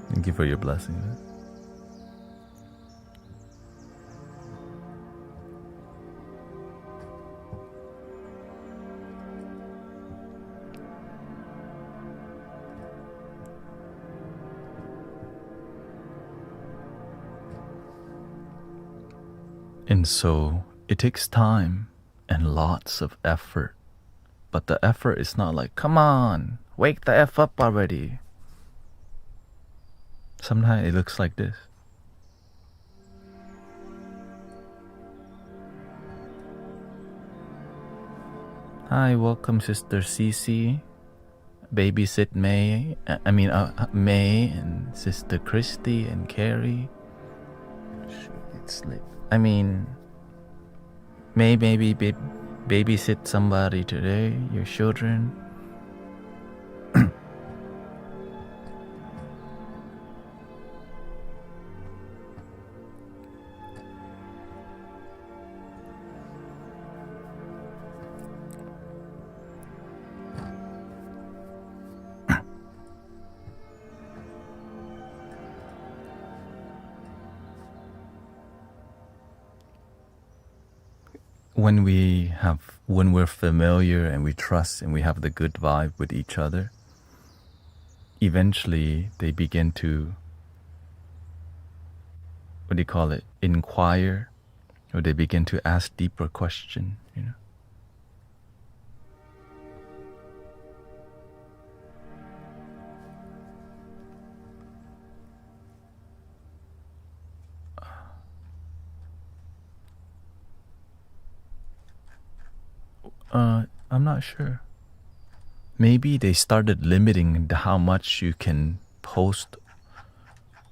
Thank you for your blessing. And so it takes time and lots of effort. But the effort is not like, come on, wake the F up already. Sometimes it looks like this. Hi, welcome Sister Cece, Babysit May, May and Sister Christy and Carrie. It's late. May maybe babysit somebody today, your children. When we're familiar and we trust and we have the good vibe with each other, eventually they begin to, inquire, or they begin to ask deeper questions, I'm not sure. Maybe they started limiting how much you can post,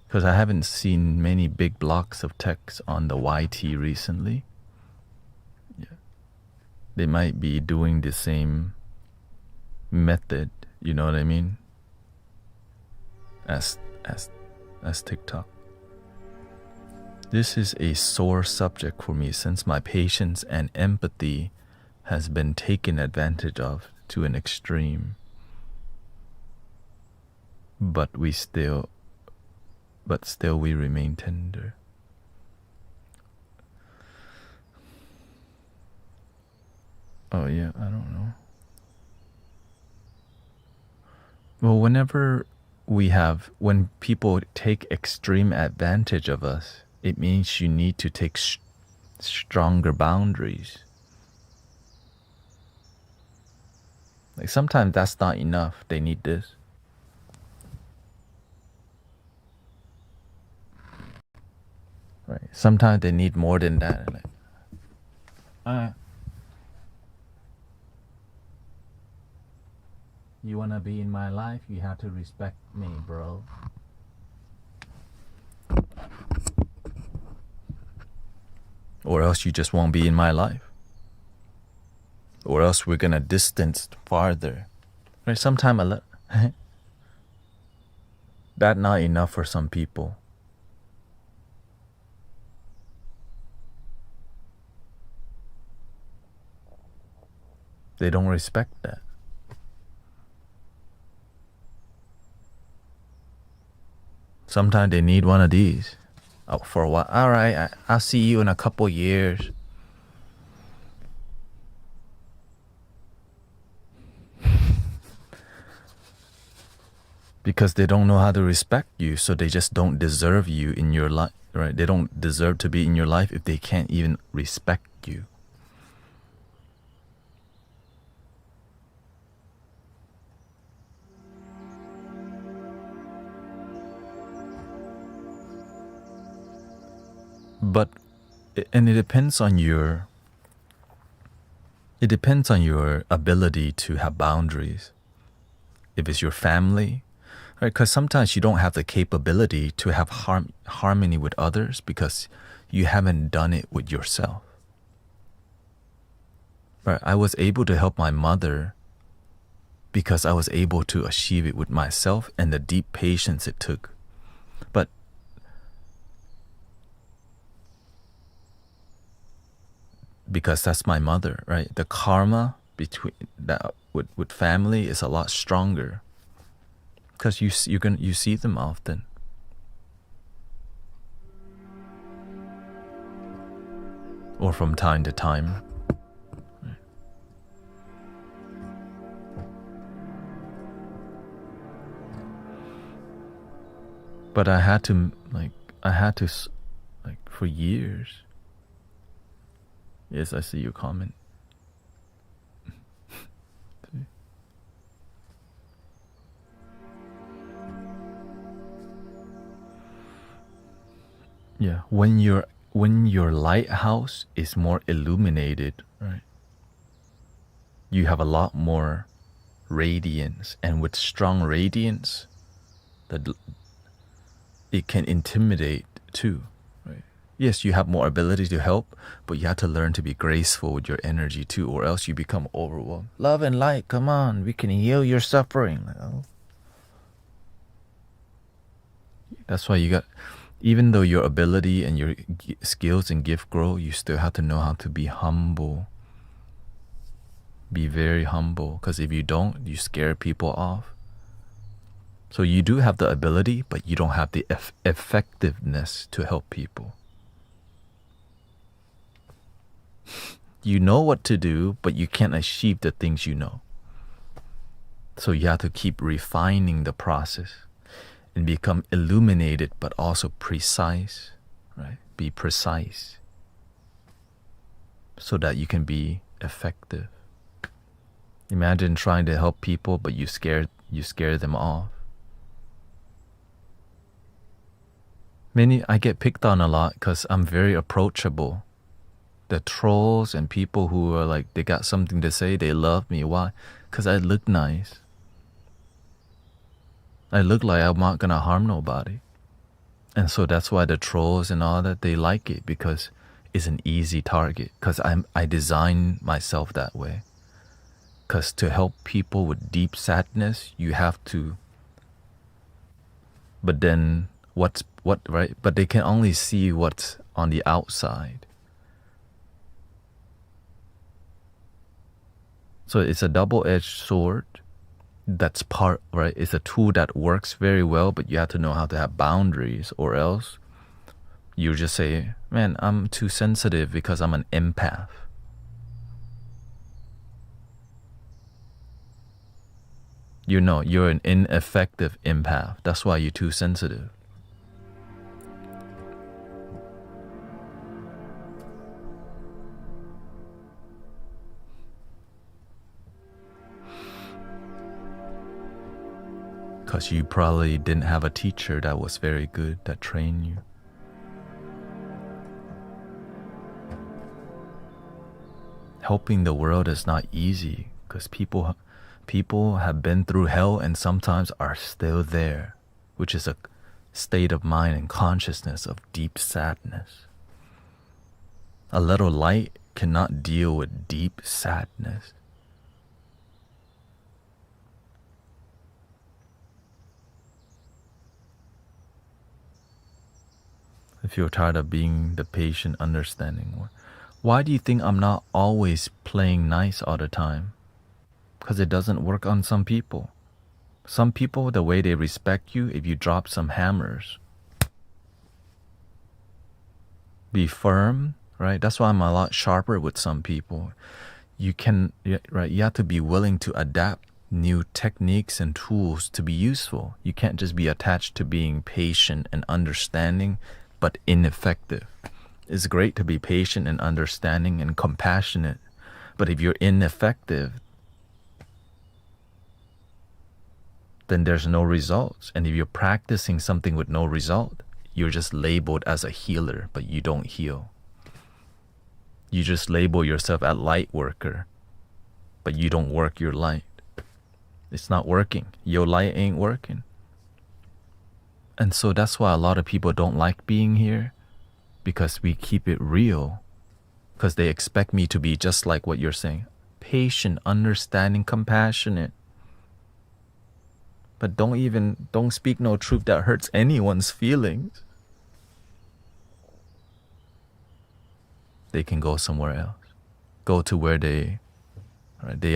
because I haven't seen many big blocks of text on the YT recently. Yeah. They might be doing the same method, you know what I mean? as TikTok. This is a sore subject for me since my patience and empathy has been taken advantage of to an extreme. But still we remain tender. Oh yeah, I don't know. Well, when people take extreme advantage of us, it means you need to take stronger boundaries. Like sometimes that's not enough. They need this. Right. Sometimes they need more than that. Like, you wanna be in my life, you have to respect me, bro. Or else you just won't be in my life. Or else we're gonna distance farther. Right? Sometimes that's not enough for some people. They don't respect that. Sometimes they need one of these. Oh, for a while. All right, I'll see you in a couple years. Because they don't know how to respect you, so they just don't deserve you in your life, right? They don't deserve to be in your life if they can't even respect you. But and it depends on your ability to have boundaries. If it's your family, right? Because sometimes you don't have the capability to have harmony with others because you haven't done it with yourself. Right? I was able to help my mother because I was able to achieve it with myself and the deep patience it took. But because that's my mother, right? The karma between that with family is a lot stronger because you see them often. Or from time to time. But I had to for years. Yes, I see your comment. Yeah, when your lighthouse is more illuminated, right? You have a lot more radiance, and with strong radiance, it can intimidate too, right? Yes, you have more ability to help, but you have to learn to be graceful with your energy too, or else you become overwhelmed. Love and light, come on, we can heal your suffering. That's why you got, even though your ability and your skills and gift grow, you still have to know how to be humble. Be very humble, because if you don't, you scare people off. So you do have the ability, but you don't have the effectiveness to help people. You know what to do, but you can't achieve the things you know. So you have to keep refining the process and become illuminated, but also precise, right? Be precise so that you can be effective. Imagine trying to help people, but you scare them off. I get picked on a lot because I'm very approachable. The trolls and people who are like, they got something to say, they love me. Why? Because I look nice. I look like I'm not gonna harm nobody. And so that's why the trolls and all that, they like it, because it's an easy target. Because I design myself that way. Because to help people with deep sadness, you have to But then right? But they can only see what's on the outside. So it's a double-edged sword. That's part, right? It's a tool that works very well, but you have to know how to have boundaries, or else you just say, man, I'm too sensitive because I'm an empath. You know, you're an ineffective empath. That's why you're too sensitive. Because you probably didn't have a teacher that was very good, that trained you. Helping the world is not easy, because people have been through hell and sometimes are still there, which is a state of mind and consciousness of deep sadness. A little light cannot deal with deep sadness. If you're tired of being the patient, understanding one, why do you think I'm not always playing nice all the time? Because it doesn't work on some people. Some people, the way they respect you, if you drop some hammers, be firm, right? That's why I'm a lot sharper with some people. You have to be willing to adapt new techniques and tools to be useful. You can't just be attached to being patient and understanding, but ineffective. It's great to be patient and understanding and compassionate, but if you're ineffective, then there's no results. And if you're practicing something with no result, you're just labeled as a healer, but you don't heal. You just label yourself as light worker, but you don't work your light. It's not working. Your light ain't working. And so that's why a lot of people don't like being here, because we keep it real, because they expect me to be just like what you're saying, patient, understanding, compassionate. But don't speak no truth that hurts anyone's feelings. They can go somewhere else. Go to where they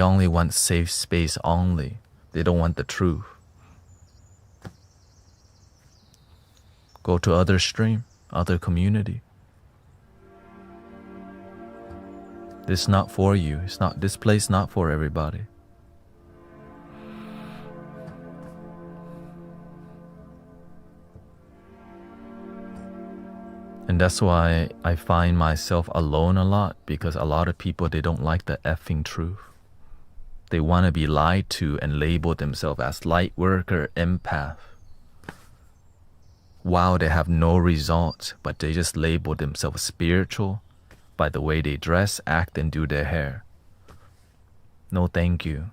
only want safe space only. They don't want the truth. Go to other stream, other community. This is not for you. This place not for everybody. And that's why I find myself alone a lot, because a lot of people, they don't like the effing truth. They want to be lied to and label themselves as light worker, empath. Wow, they have no results, but they just label themselves spiritual by the way they dress, act, and do their hair. No, thank you.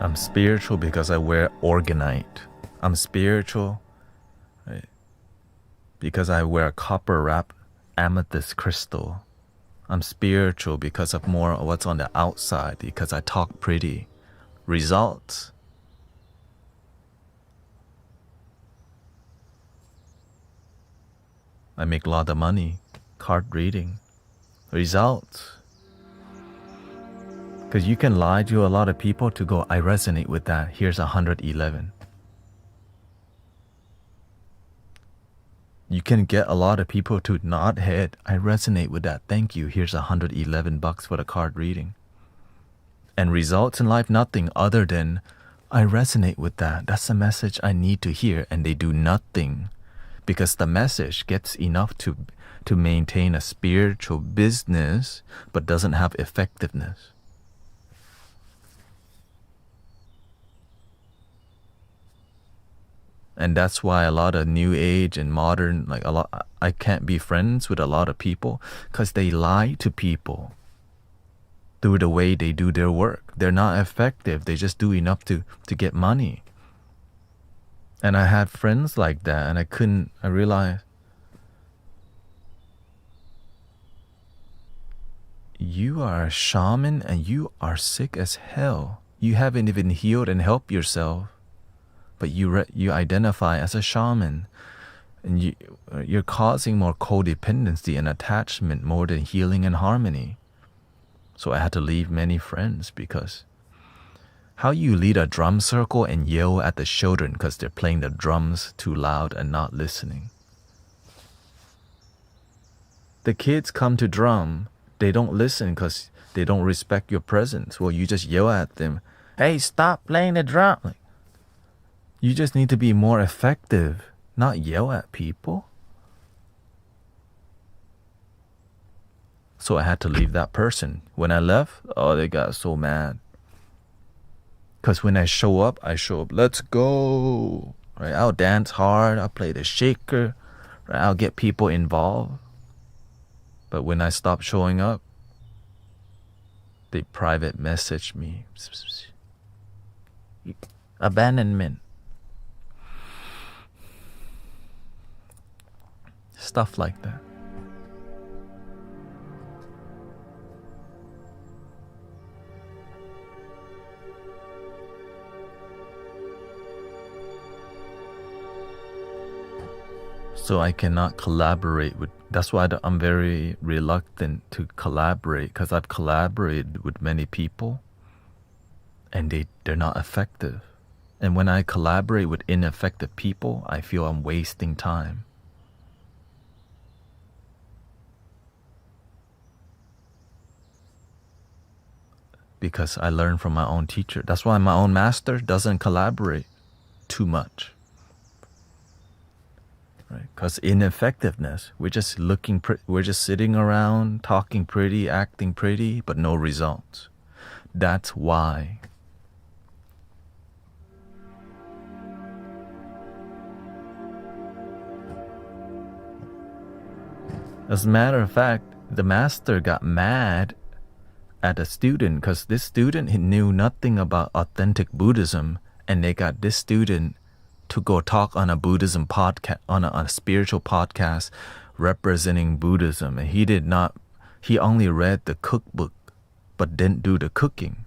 I'm spiritual because I wear organite. I'm spiritual, right, because I wear copper wrap amethyst crystal. I'm spiritual because of more of what's on the outside, because I talk pretty. Results. I make a lot of money. Card reading. Results. Because you can lie to a lot of people to go, I resonate with that. Here's 111. You can get a lot of people to nod head. I resonate with that. Thank you. Here's $111 for the card reading. And results in life, nothing other than, I resonate with that. That's the message I need to hear. And they do nothing, because the message gets enough to maintain a spiritual business, but doesn't have effectiveness. And that's why a lot of new age and modern, I can't be friends with a lot of people, because they lie to people. through the way they do their work. They're not effective. They just do enough to get money. And I had friends like that, and I realized, you are a shaman and you are sick as hell. You haven't even healed and helped yourself, but you identify as a shaman, and you're causing more codependency and attachment more than healing and harmony. So I had to leave many friends, because how you lead a drum circle and yell at the children because they're playing the drums too loud and not listening. The kids come to drum, they don't listen because they don't respect your presence. Well, you just yell at them, hey, stop playing the drum. Like, you just need to be more effective, not yell at people. So I had to leave that person. When I left, they got so mad. Because when I show up, let's go. Right? I'll dance hard, I'll play the shaker, right? I'll get people involved. But when I stop showing up, they private message me. Abandonment. Stuff like that. So I cannot collaborate with, that's why I'm very reluctant to collaborate, because I've collaborated with many people and they're not effective. And when I collaborate with ineffective people, I feel I'm wasting time. Because I learned from my own teacher. That's why my own master doesn't collaborate too much. Because ineffectiveness, we're just we're just sitting around, talking pretty, acting pretty, but no results. That's why. As a matter of fact, the master got mad at a student because this student knew nothing about authentic Buddhism, and they got this student to go talk on a Buddhism podcast, on a spiritual podcast representing Buddhism. And he only read the cookbook, but didn't do the cooking.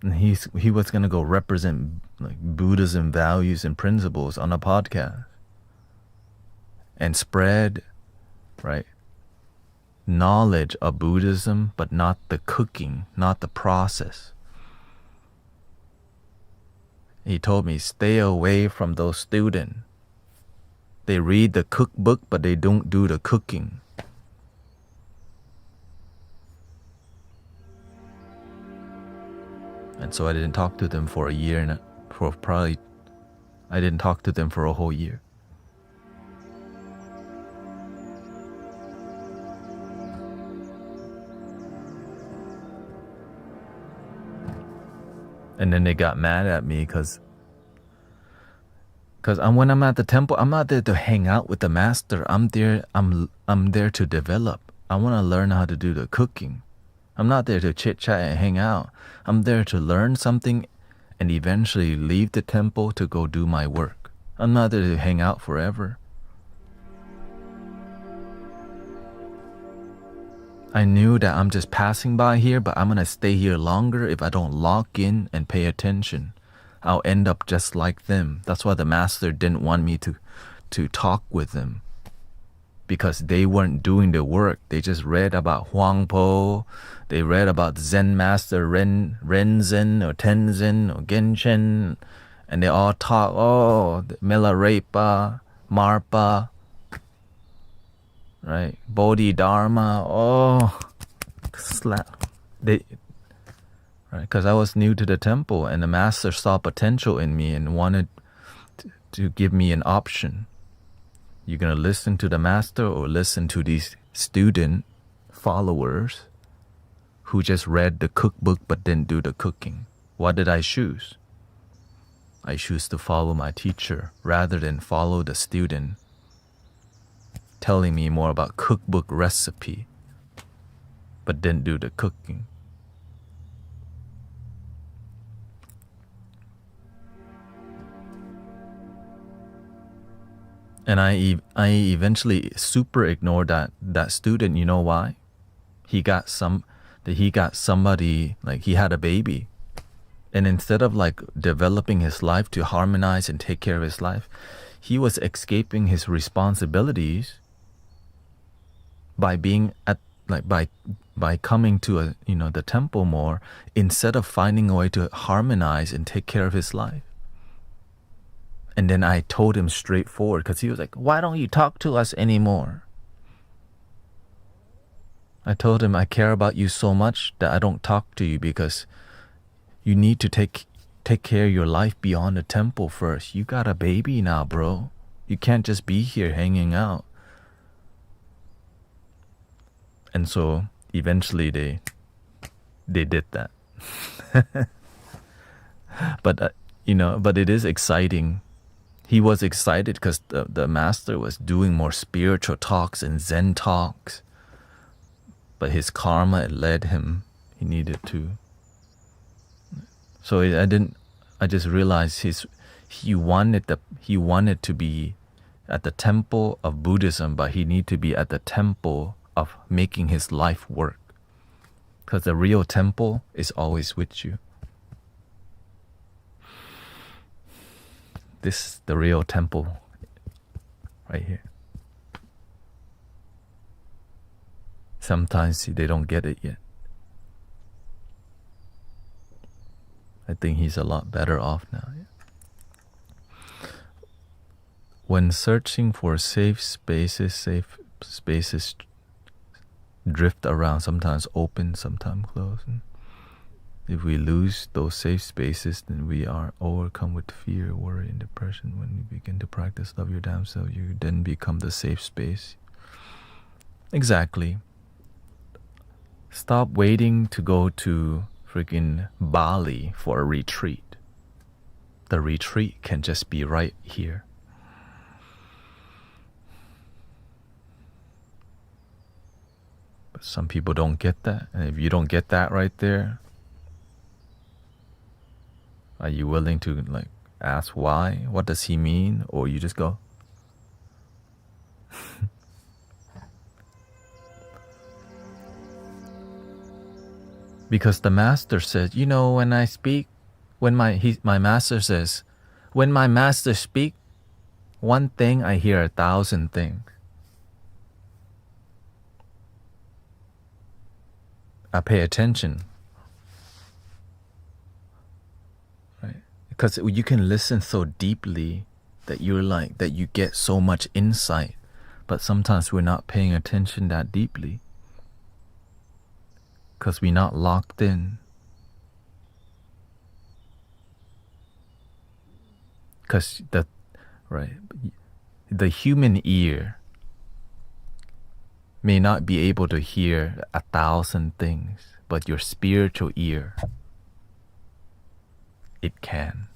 And he was going to go represent like Buddhism values and principles on a podcast. And spread, right, knowledge of Buddhism, but not the cooking, not the process. He told me, stay away from those students. They read the cookbook, but they don't do the cooking. And so I didn't talk to them for a year, and I didn't talk to them for a whole year. And then they got mad at me because when I'm at the temple, I'm not there to hang out with the master. I'm there to develop. I want to learn how to do the cooking. I'm not there to chit chat and hang out. I'm there to learn something and eventually leave the temple to go do my work. I'm not there to hang out forever. I knew that I'm just passing by here, but I'm going to stay here longer if I don't lock in and pay attention. I'll end up just like them. That's why the master didn't want me to talk with them. Because they weren't doing the work. They just read about Huang Po. They read about Zen master Renzen or Tenzin or Genshin. And they all talk, Milarepa, Marpa, right? Bodhidharma, slap. Right? Because I was new to the temple, and the master saw potential in me and wanted to give me an option. You're going to listen to the master or listen to these student followers who just read the cookbook but didn't do the cooking? What did I choose? I choose to follow my teacher rather than follow the student telling me more about cookbook recipe but didn't do the cooking. And I eventually super ignored that student. You know why? He got somebody, like he had a baby. And instead of like developing his life to harmonize and take care of his life, he was escaping his responsibilities by being at like by coming to the temple more, instead of finding a way to harmonize and take care of his life. And then I told him straightforward, because he was like, why don't you talk to us anymore? I told him, I care about you so much that I don't talk to you, because you need to take care of your life beyond the temple first. You got a baby now, bro. You can't just be here hanging out. And so eventually they did that. But but it is exciting. He was excited because the master was doing more spiritual talks and Zen talks. But his karma, it led him. He needed to. So I just realized he wanted to be at the temple of Buddhism, but he needed to be at the temple of making his life work. Because the real temple is always with you. This is the real temple right here. Sometimes they don't get it yet. I think he's a lot better off now. Yeah. When searching for safe spaces drift around, sometimes open, sometimes closed. And if we lose those safe spaces, then we are overcome with fear, worry, and depression. When you begin to practice love your damn self, you then become the safe space. Exactly. Stop waiting to go to freaking Bali for a retreat. The retreat can just be right here. But some people don't get that. And if you don't get that right there, are you willing to like ask why? What does he mean? Or you just go? Because the master says, when I speak, my master says, when my master speak, one thing I hear 1,000 things. I pay attention. Right? Because you can listen so deeply that you get so much insight. But sometimes we're not paying attention that deeply. Because we're not locked in. Because the human ear may not be able to hear 1,000 things, but your spiritual ear, it can.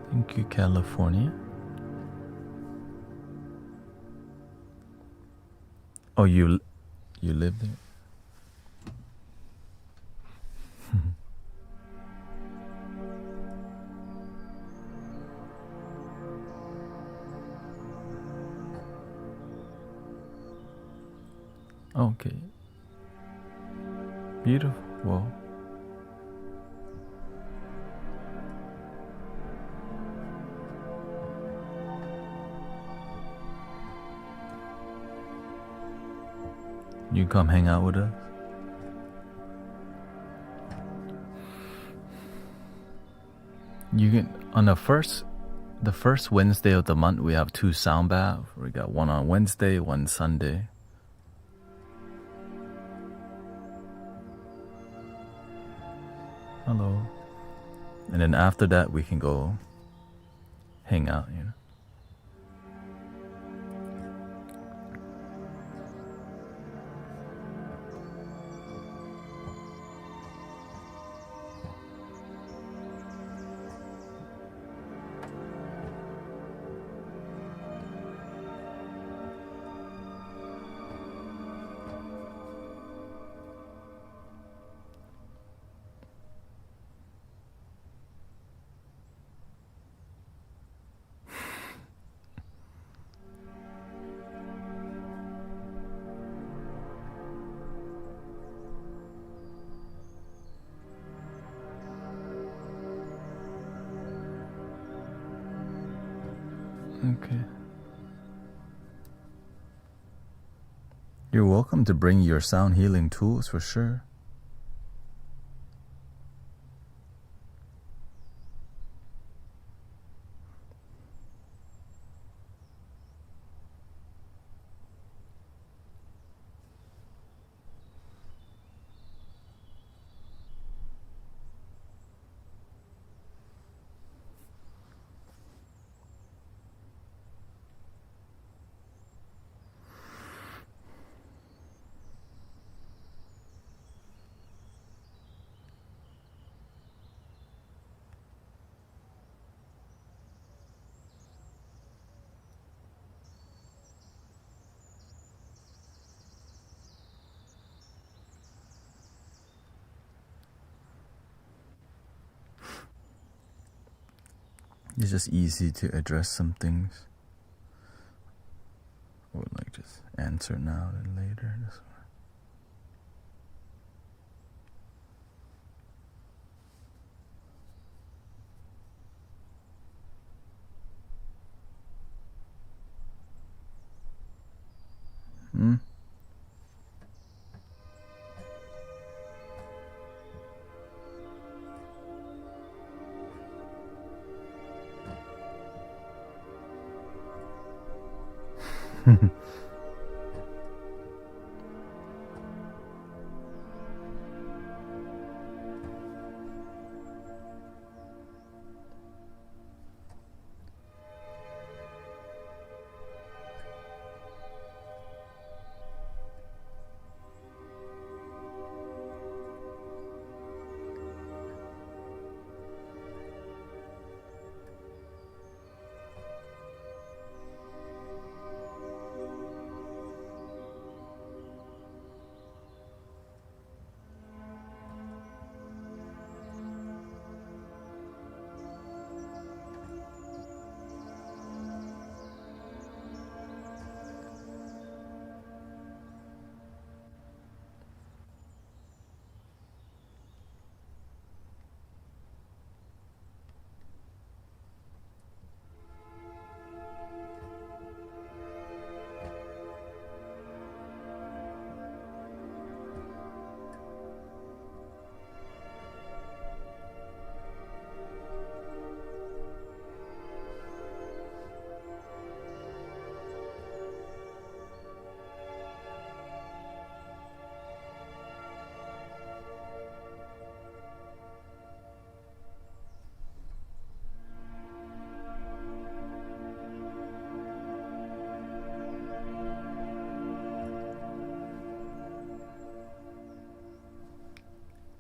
Thank you, California. Oh, you live there? Okay. Beautiful. Well, You come hang out with us. You can on the first Wednesday of the month we have 2 sound baths. We got one on Wednesday, one Sunday. Hello. And then after that we can go hang out, you know. Okay. You're welcome to bring your sound healing tools for sure. It's just easy to address some things. Or like just answer now and later. This one.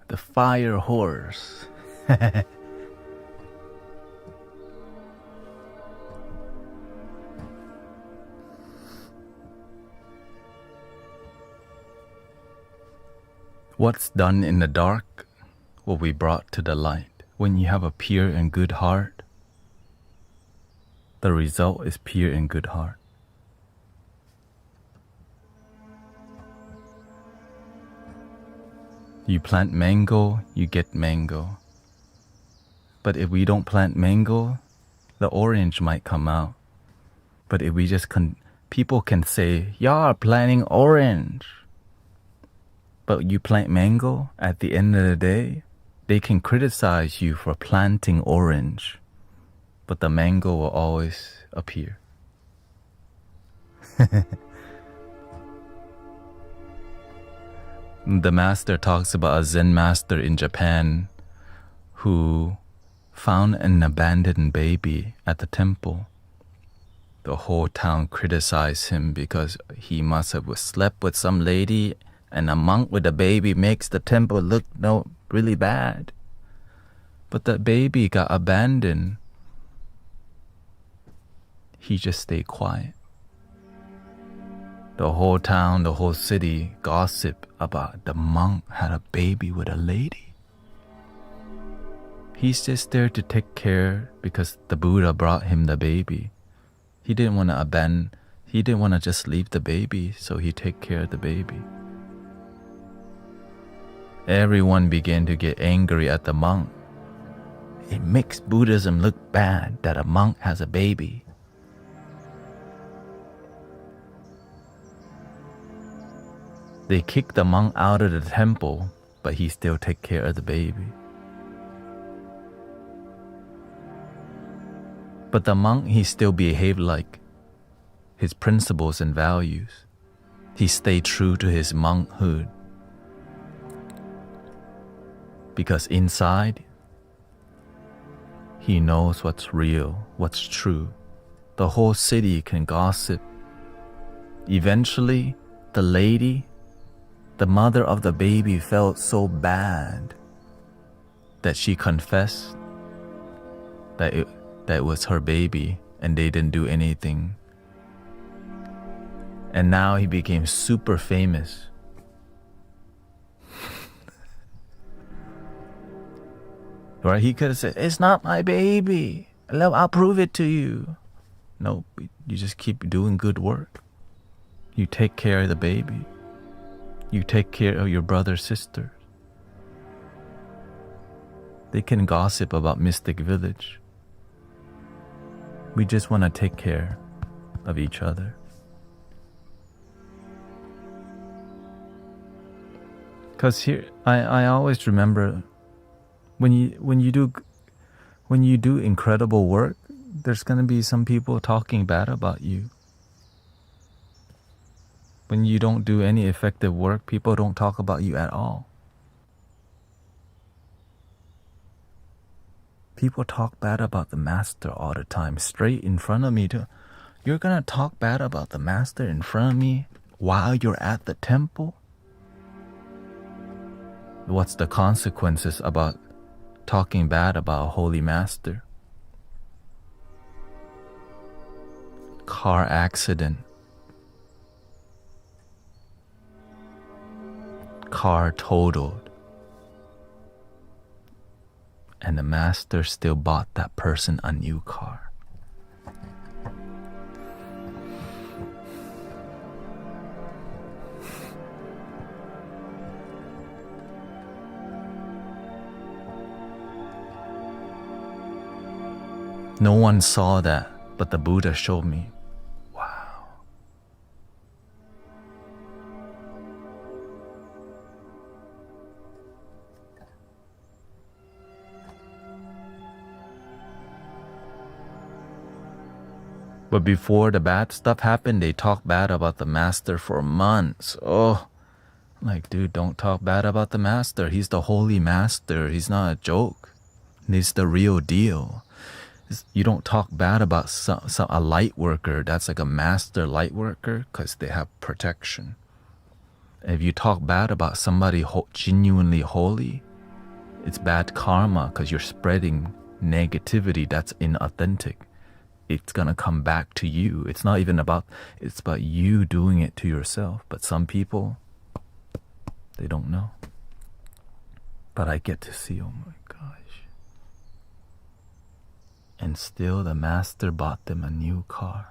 The fire horse. What's done in the dark will be brought to the light. When you have a pure and good heart, the result is pure and good heart. You plant mango, you get mango. But if we don't plant mango, the orange might come out. But if we just people can say, y'all are planting orange. But you plant mango, at the end of the day, they can criticize you for planting orange, but the mango will always appear. The master talks about a Zen master in Japan who found an abandoned baby at the temple. The whole town criticized him because he must have slept with some lady, and a monk with a baby makes the temple look really bad. But the baby got abandoned. He just stayed quiet. The whole town, the whole city gossip about the monk had a baby with a lady. He's just there to take care because the Buddha brought him the baby. He didn't want to just leave the baby, so he take care of the baby. Everyone began to get angry at the monk. It makes Buddhism look bad that a monk has a baby. They kicked the monk out of the temple, but he still take care of the baby. But the monk, he still behaved like his principles and values. He stayed true to his monkhood. Because inside, he knows what's real, what's true. The whole city can gossip. Eventually, the lady, the mother of the baby, felt so bad that she confessed that it was her baby and they didn't do anything. And now he became super famous. Right? He could have said, "It's not my baby. I'll prove it to you." No, you just keep doing good work. You take care of the baby. You take care of your brother, sister. They can gossip about Mystic Village. We just want to take care of each other. Because here, I always remember when you do incredible work, there's gonna be some people talking bad about you. When you don't do any effective work, people don't talk about you at all. People talk bad about the master all the time, straight in front of me too. You're gonna talk bad about the master in front of me while you're at the temple? What's the consequences about talking bad about a holy master? Car accident. Car totaled. And the master still bought that person a new car. No one saw that, but the Buddha showed me. Wow. But before the bad stuff happened, they talked bad about the master for months. Oh, like, dude, don't talk bad about the master. He's the holy master. He's not a joke. He's the real deal. You don't talk bad about a light worker that's like a master light worker because they have protection. If you talk bad about somebody genuinely holy, it's bad karma because you're spreading negativity that's inauthentic. It's gonna come back to you. It's about you doing it to yourself. But some people, they don't know. But I get to see, oh my gosh. And still the master bought them a new car.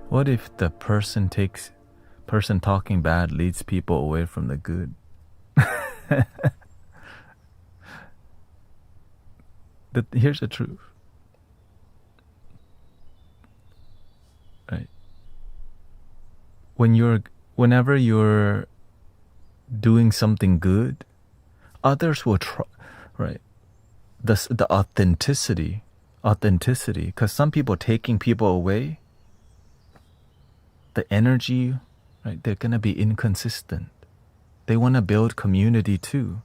What if the person talking bad leads people away from the good? Here's the truth. Right. Whenever you're doing something good, others will try, right? The authenticity, because some people taking people away, the energy, right? They're gonna be inconsistent. They want to build community too,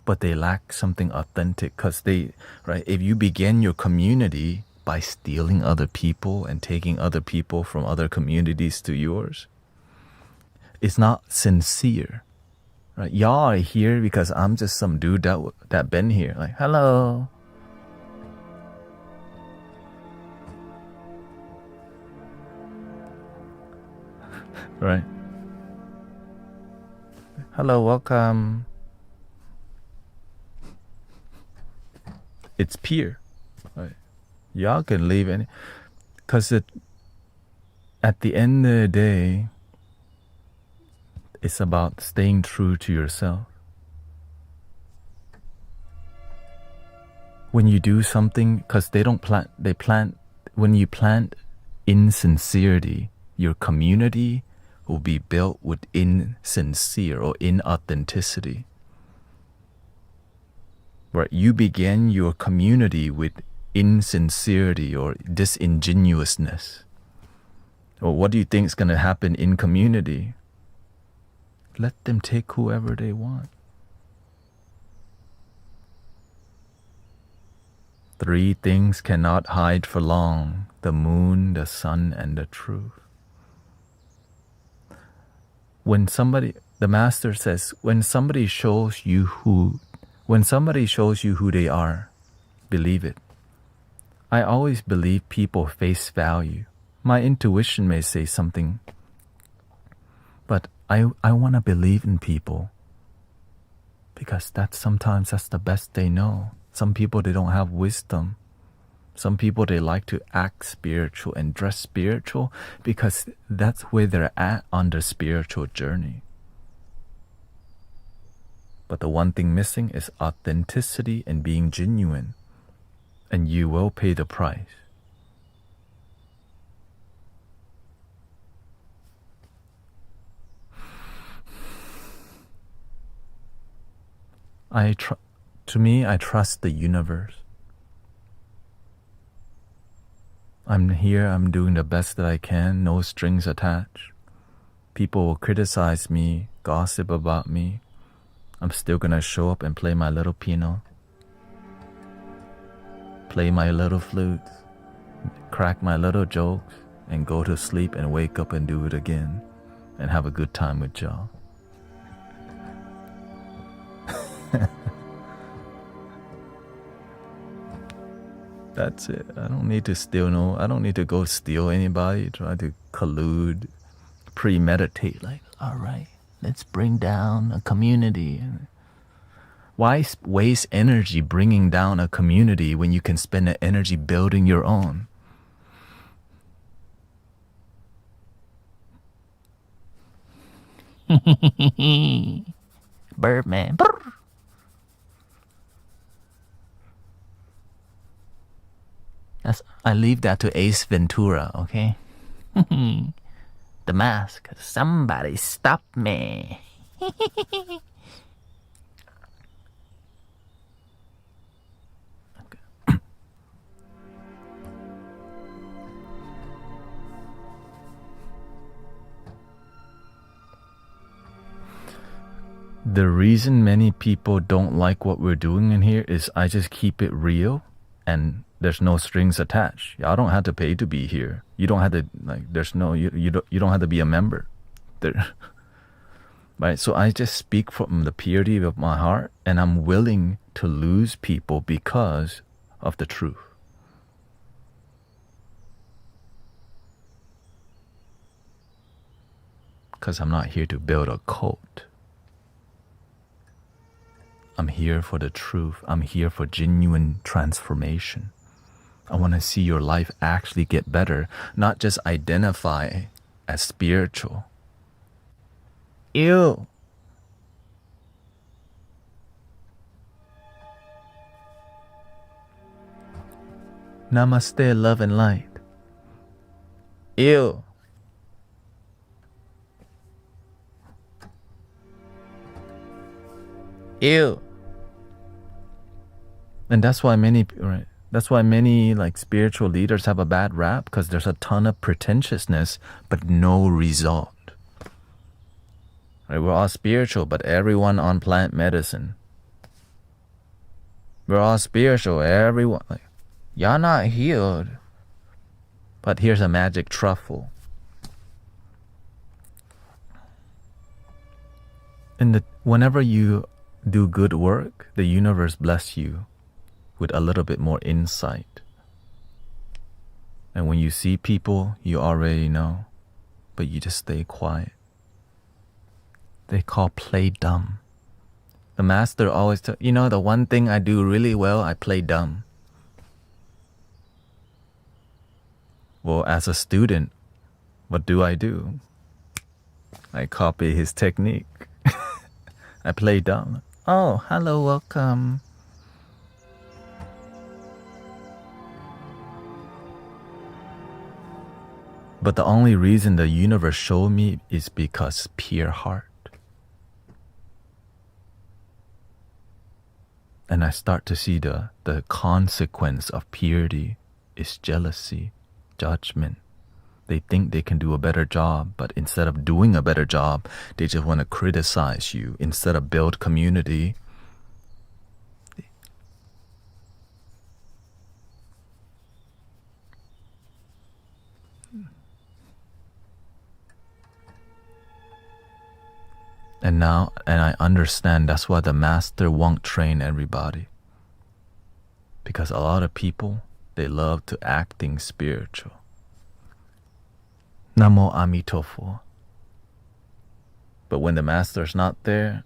but they lack something authentic because if you begin your community by stealing other people and taking other people from other communities to yours, it's not sincere. Right? Y'all are here because I'm just some dude that been here. Like, hello. Right? Hello, welcome. It's peer. Right? Y'all can leave because at the end of the day, it's about staying true to yourself. When you do something, because when you plant insincerity, your community will be built with insincere or inauthenticity. Right? You begin your community with insincerity or disingenuousness. Or what do you think is going to happen in community? Let them take whoever they want. 3 things cannot hide for long: the moon, the sun, and the truth. The master says, when somebody shows you who they are, believe it. I always believe people face value. My intuition may say something, but I want to believe in people because sometimes that's the best they know. Some people, they don't have wisdom. Some people, they like to act spiritual and dress spiritual because that's where they're at on their spiritual journey. But the one thing missing is authenticity and being genuine. And you will pay the price. To me, I trust the universe. I'm here, I'm doing the best that I can, no strings attached. People will criticize me, gossip about me. I'm still gonna show up and play my little piano, play my little flutes, crack my little jokes, and go to sleep and wake up and do it again, and have a good time with y'all. That's it. I don't need to steal I don't need to go steal anybody, try to collude, premeditate, like, all right, let's bring down a community. Why waste energy bringing down a community when you can spend the energy building your own? Birdman. I leave that to Ace Ventura, okay? The Mask. Somebody stop me. The reason many people don't like what we're doing in here is I just keep it real and there's no strings attached. Y'all don't have to pay to be here. You don't have to you don't have to be a member. Right? So I just speak from the purity of my heart, and I'm willing to lose people because of the truth. Because I'm not here to build a cult. I'm here for the truth. I'm here for genuine transformation. I want to see your life actually get better, not just identify as spiritual. Ew. Namaste, love and light. Ew. Ew. And that's why many like spiritual leaders have a bad rap, because there's a ton of pretentiousness but no result. Right? We're all spiritual, but everyone on plant medicine. We're all spiritual, everyone. Like, y'all not healed. But here's a magic truffle. Whenever you do good work, the universe bless you with a little bit more insight. And when you see people, you already know, but you just stay quiet. They call play dumb. The master always tells, the one thing I do really well, I play dumb. Well, as a student, what do? I copy his technique. I play dumb. Oh, hello, welcome. But the only reason the universe showed me is because pure heart. And I start to see the consequence of purity is jealousy, judgment. They think they can do a better job, but instead of doing a better job, they just want to criticize you instead of build community. And I understand that's why the master won't train everybody. Because a lot of people, they love to acting spiritual. Namo Amitofo. But when the master's not there,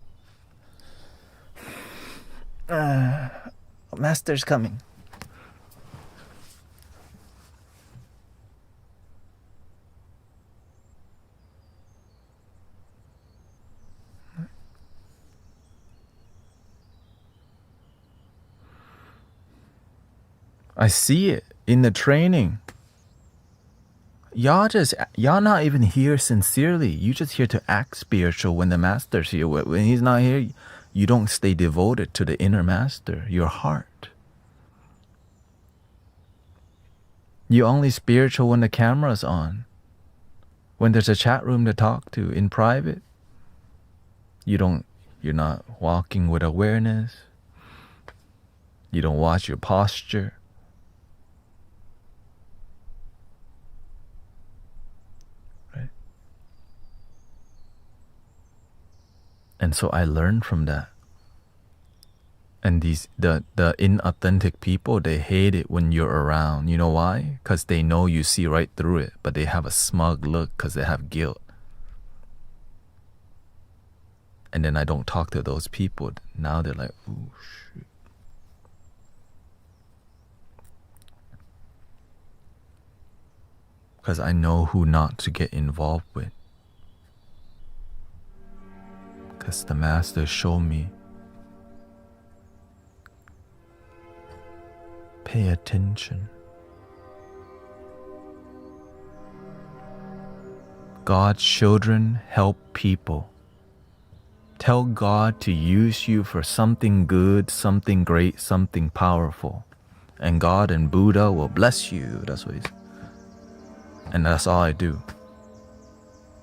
master's coming. I see it in the training. Y'all not even here sincerely. You just here to act spiritual when the master's here. When he's not here, you don't stay devoted to the inner master, your heart. You're only spiritual when the camera's on. When there's a chat room to talk to in private, you're not walking with awareness. You don't watch your posture. And so I learned from that. And the inauthentic people, they hate it when you're around. You know why? Because they know you see right through it, but they have a smug look because they have guilt. And then I don't talk to those people. Now they're like, ooh, shoot. Because I know who not to get involved with. Because the master showed me. Pay attention. God's children help people. Tell God to use you for something good, something great, something powerful. And God and Buddha will bless you. That's what he said. And that's all I do.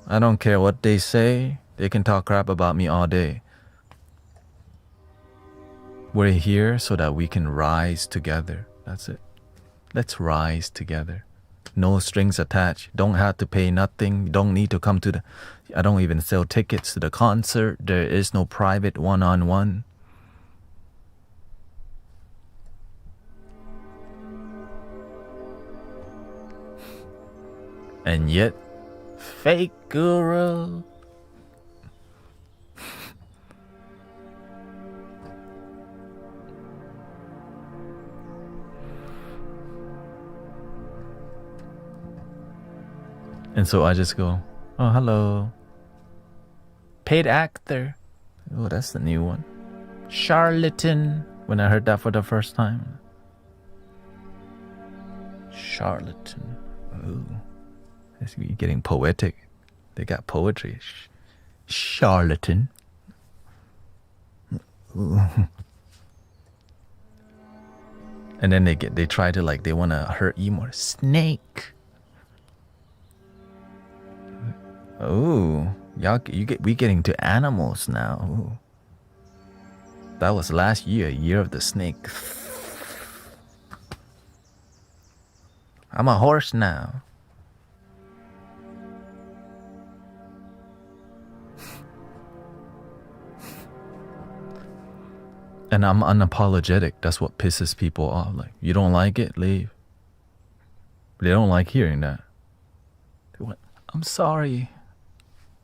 I don't care what they say. They can talk crap about me all day. We're here so that we can rise together. That's it. Let's rise together. No strings attached. Don't have to pay nothing. Don't need to come to I don't even sell tickets to the concert. There is no private one-on-one. And yet, fake guru. And so I just go, oh, hello. Paid actor. Oh, that's the new one. Charlatan. When I heard that for the first time. Charlatan. Ooh. It's getting poetic. They got poetry. Charlatan. Ooh. And then they try to they want to hurt you more. Snake. Oh, we getting to animals now. Ooh. That was last year, year of the snake. I'm a horse now. And I'm unapologetic. That's what pisses people off. Like, you don't like it, leave. They don't like hearing that. I'm sorry.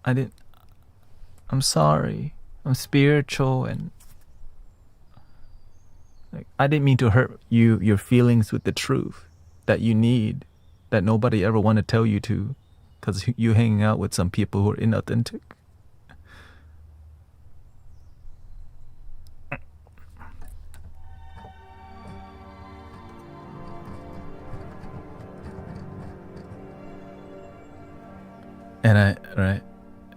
I'm sorry. I'm spiritual and I didn't mean to hurt your feelings with the truth that you need, that nobody ever want to tell you to, because you hanging out with some people who are inauthentic.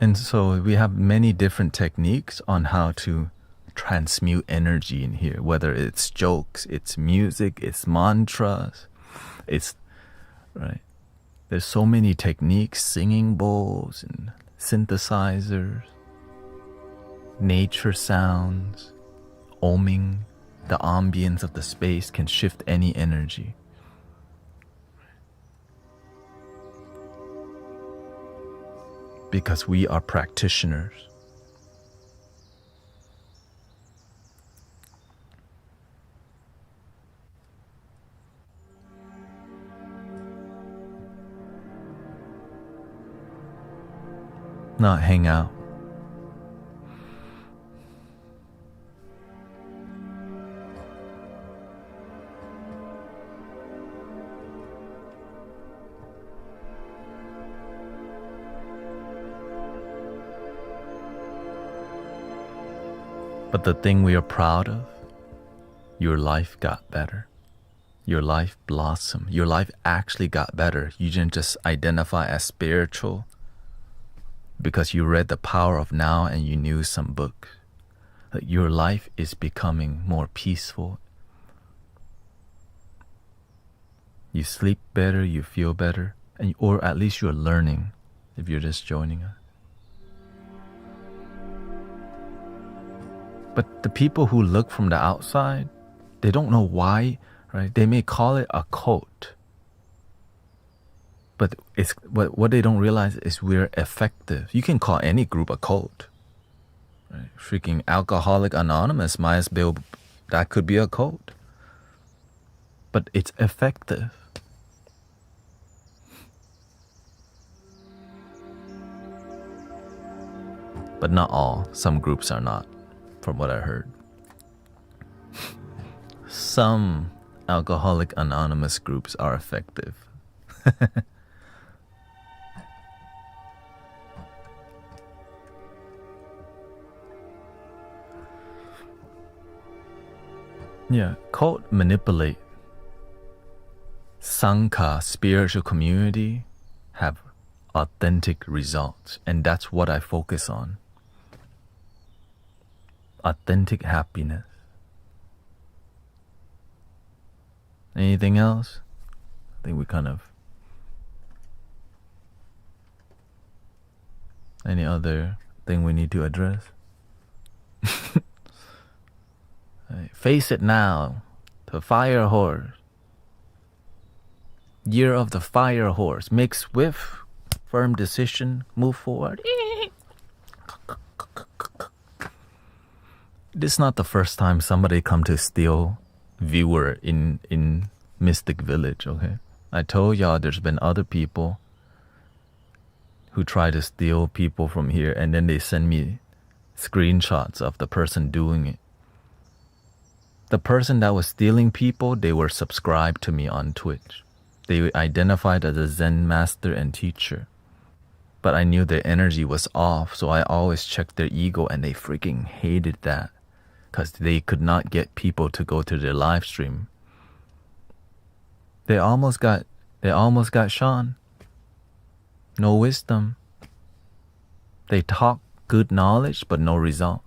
And so we have many different techniques on how to transmute energy in here, whether it's jokes, it's music, it's mantras, it's right. There's so many techniques, singing bowls and synthesizers, nature sounds, oming. The ambience of the space can shift any energy. Because we are practitioners. Not hang out. But the thing we are proud of, your life got better. Your life blossomed. Your life actually got better. You didn't just identify as spiritual because you read The Power of Now and you knew some books. Your life is becoming more peaceful. You sleep better, you feel better, or at least you're learning if you're just joining us. But the people who look from the outside, they don't know why, right? They may call it a cult. But it's what they don't realize is we're effective. You can call any group a cult. Right? Freaking Alcoholic Anonymous, that could be a cult. But it's effective. But not all. Some groups are not. From what I heard. Some Alcoholic Anonymous groups are effective. Yeah, cult manipulate. Sangha, spiritual community, have authentic results. And that's what I focus on. Authentic happiness. Anything else? I think we any other thing we need to address? Right, face it now. The fire horse. Year of the fire horse. Make swift, firm decision. Move forward. This is not the first time somebody come to steal viewer in Mystic Village, okay? I told y'all there's been other people who try to steal people from here and then they send me screenshots of the person doing it. The person that was stealing people, they were subscribed to me on Twitch. They identified as a Zen master and teacher. But I knew their energy was off, so I always checked their ego and they freaking hated that. Because they could not get people to go to their live stream. They almost got Sean. No wisdom. They talk good knowledge, but no result.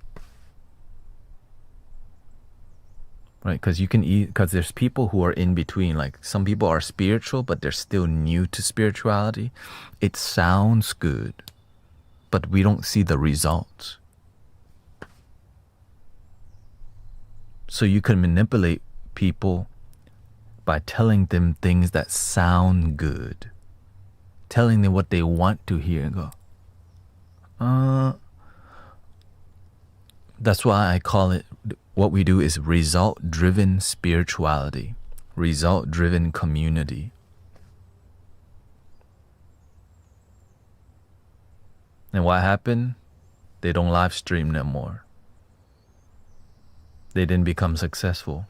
Right? Because there's people who are in between. Like some people are spiritual, but they're still new to spirituality. It sounds good, but we don't see the results. So you can manipulate people by telling them things that sound good, telling them what they want to hear and go, that's why I call it, what we do is result-driven spirituality, result-driven community. And what happened? They don't live stream no more. They didn't become successful.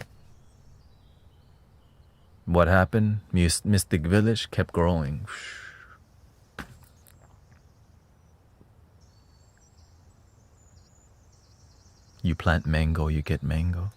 What happened? Mystic Village kept growing. You plant mango, you get mango.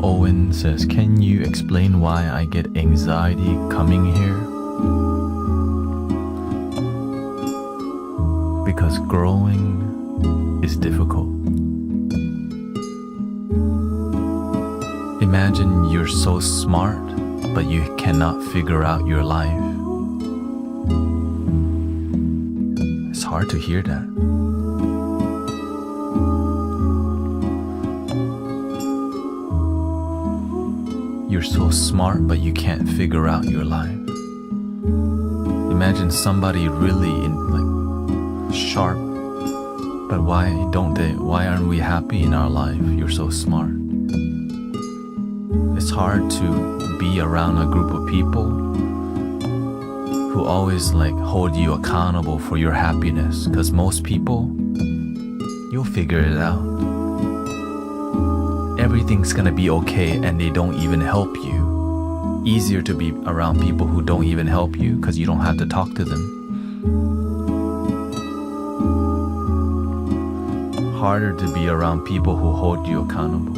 Owen says, can you explain why I get anxiety coming here? Because growing is difficult. Imagine you're so smart, but you cannot figure out your life. It's hard to hear that. You're so smart, but you can't figure out your life. Imagine somebody really sharp, but why aren't we happy in our life? You're so smart. It's hard to be around a group of people who always hold you accountable for your happiness, because most people, you'll figure it out. Everything's gonna be okay and they don't even help you. Easier to be around people who don't even help you because you don't have to talk to them. Harder to be around people who hold you accountable.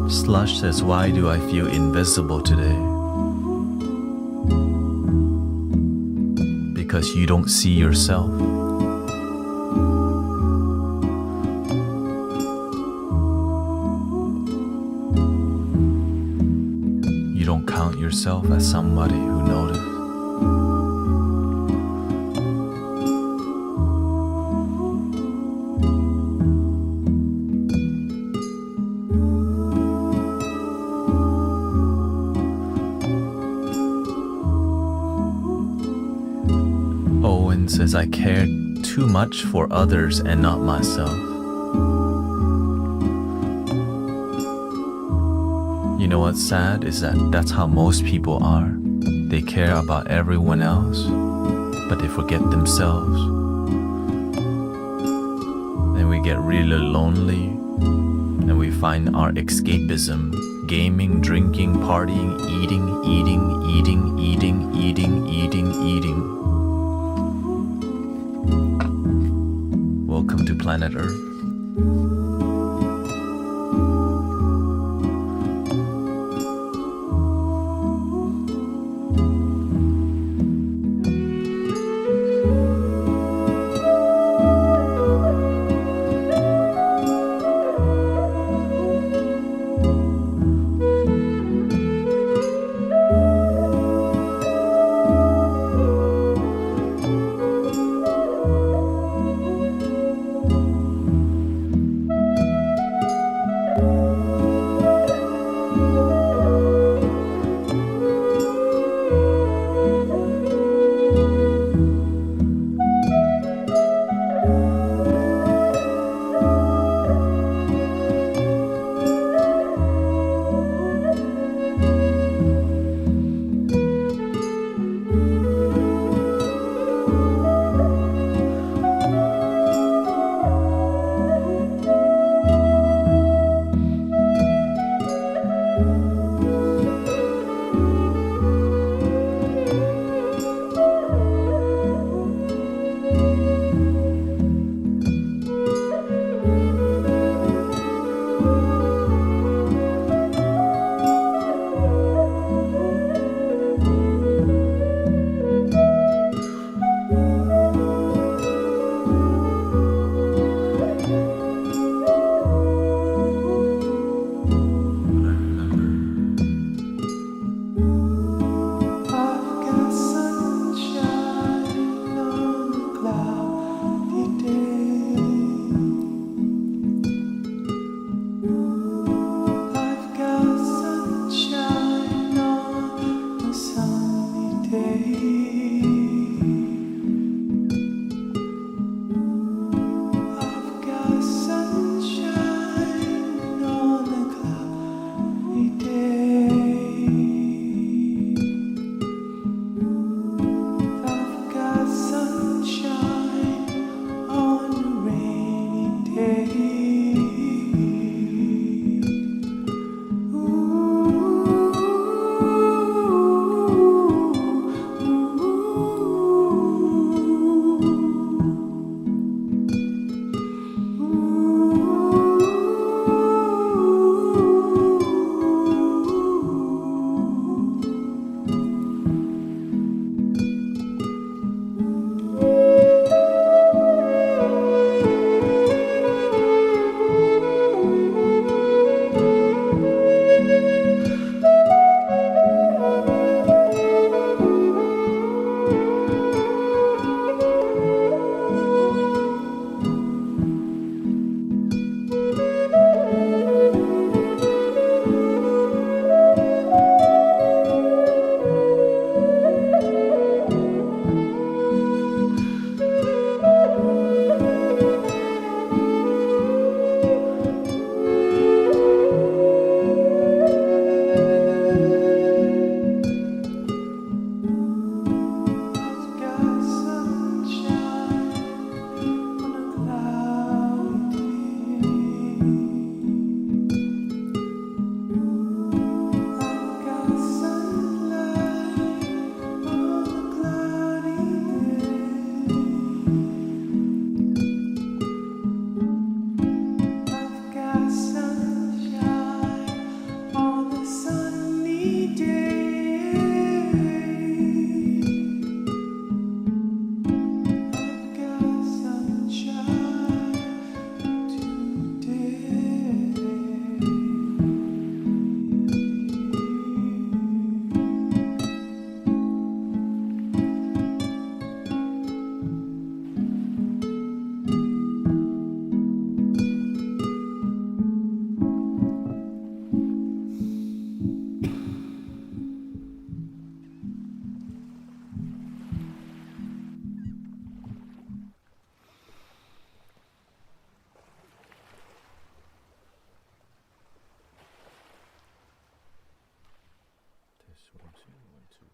Slush says, why do I feel invisible today? Because you don't see yourself. You don't count yourself as somebody who noticed. Owen says, I care too much for others and not myself. You know what's sad is that's how most people are. They care about everyone else, but they forget themselves. Then we get really lonely, and we find our escapism, gaming, drinking, partying, eating. Welcome to planet Earth.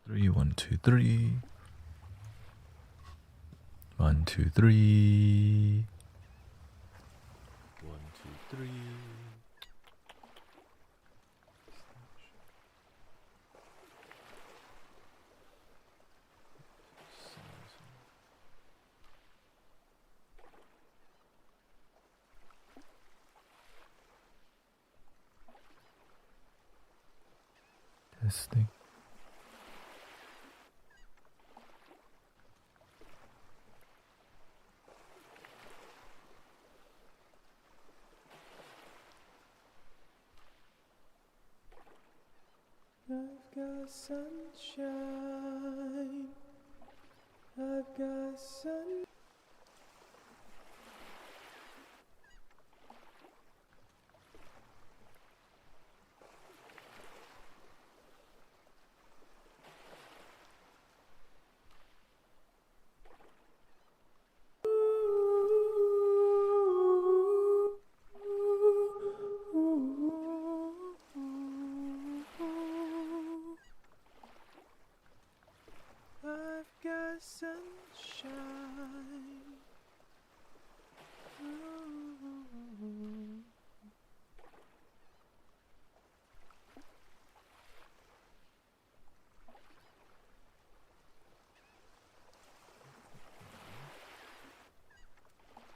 3, 1, 2, 3. 1, 2, 3. 1, 2, 3. Testing. I've got sunshine. I've got sun. I've got sunshine.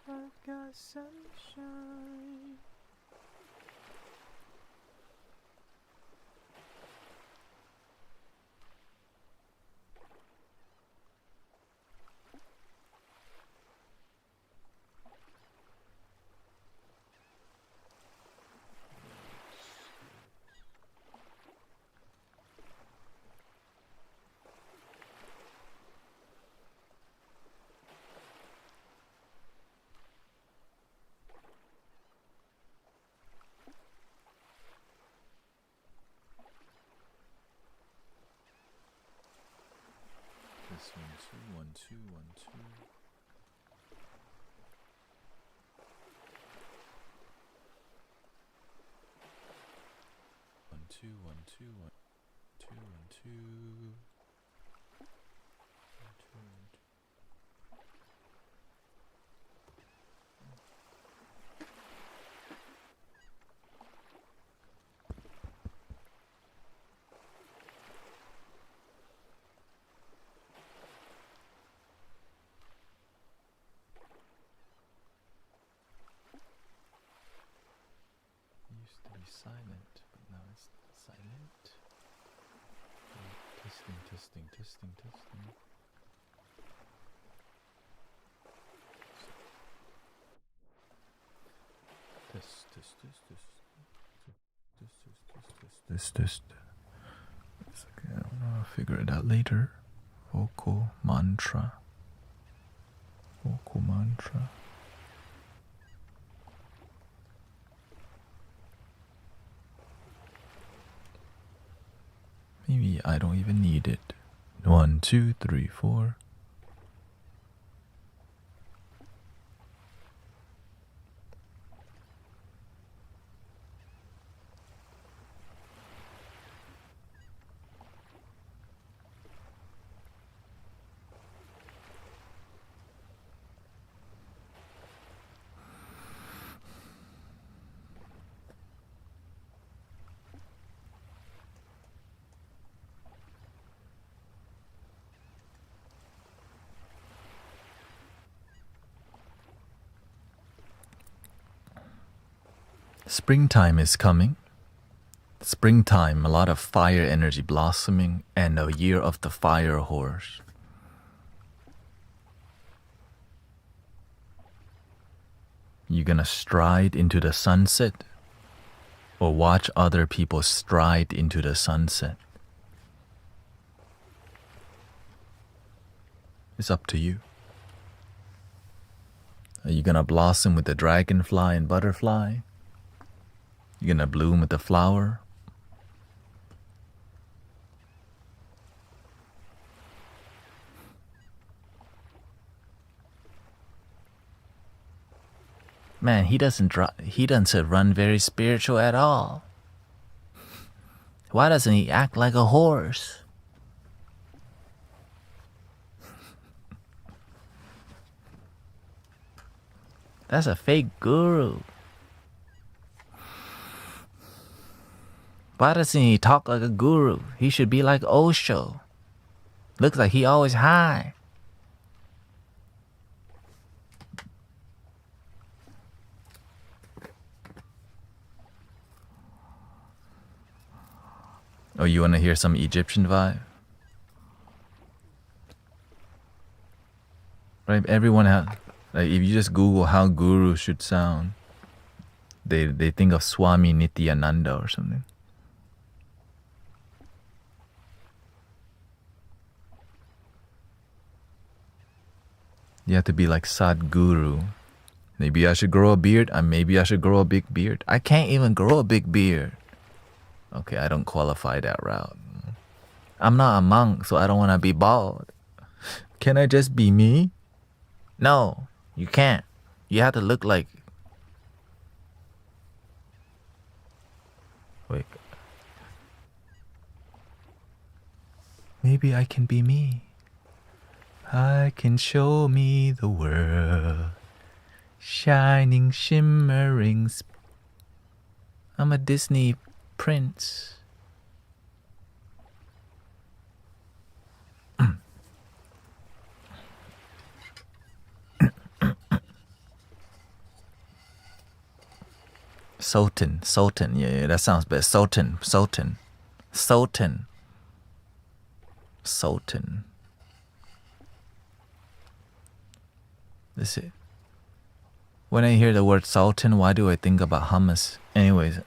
I've got sunshine. This 1, 2, 1, 2, 1, 2. 1, 2, 1, 2, 1, 2, 1, 2. 1, 2, 1, 2. Used to be silent, but now it's silent. Testing, testing, testing, testing. Test, test, test, test. Test, test, test, test, test, test. It's okay, I'll figure it out later. Vocal mantra. Vocal mantra. Maybe I don't even need it. 1, 2, 3, 4. Springtime is coming. Springtime, a lot of fire energy blossoming, and a year of the fire horse. You gonna stride into the sunset or watch other people stride into the sunset? It's up to you. Are you gonna blossom with the dragonfly and butterfly? You gonna bloom with the flower? Man, he doesn't run very spiritual at all. Why doesn't he act like a horse? That's a fake guru. Why doesn't he talk like a guru? He should be like Osho. Looks like he always high. Oh, you want to hear some Egyptian vibe? Right, everyone has, like, if you just Google how guru should sound, they think of Swami Nityananda or something. You have to be like Sadhguru. Maybe I should grow a beard. Maybe I should grow a big beard. I can't even grow a big beard. Okay, I don't qualify that route. I'm not a monk, so I don't want to be bald. Can I just be me? No, you can't. You have to look like... Wait. Maybe I can be me. I can show me the world. Shining, shimmering. I'm a Disney prince. Sultan. Yeah, that sounds better. Sultan. That's it. When I hear the word Sultan, why do I think about hummus? Anyways.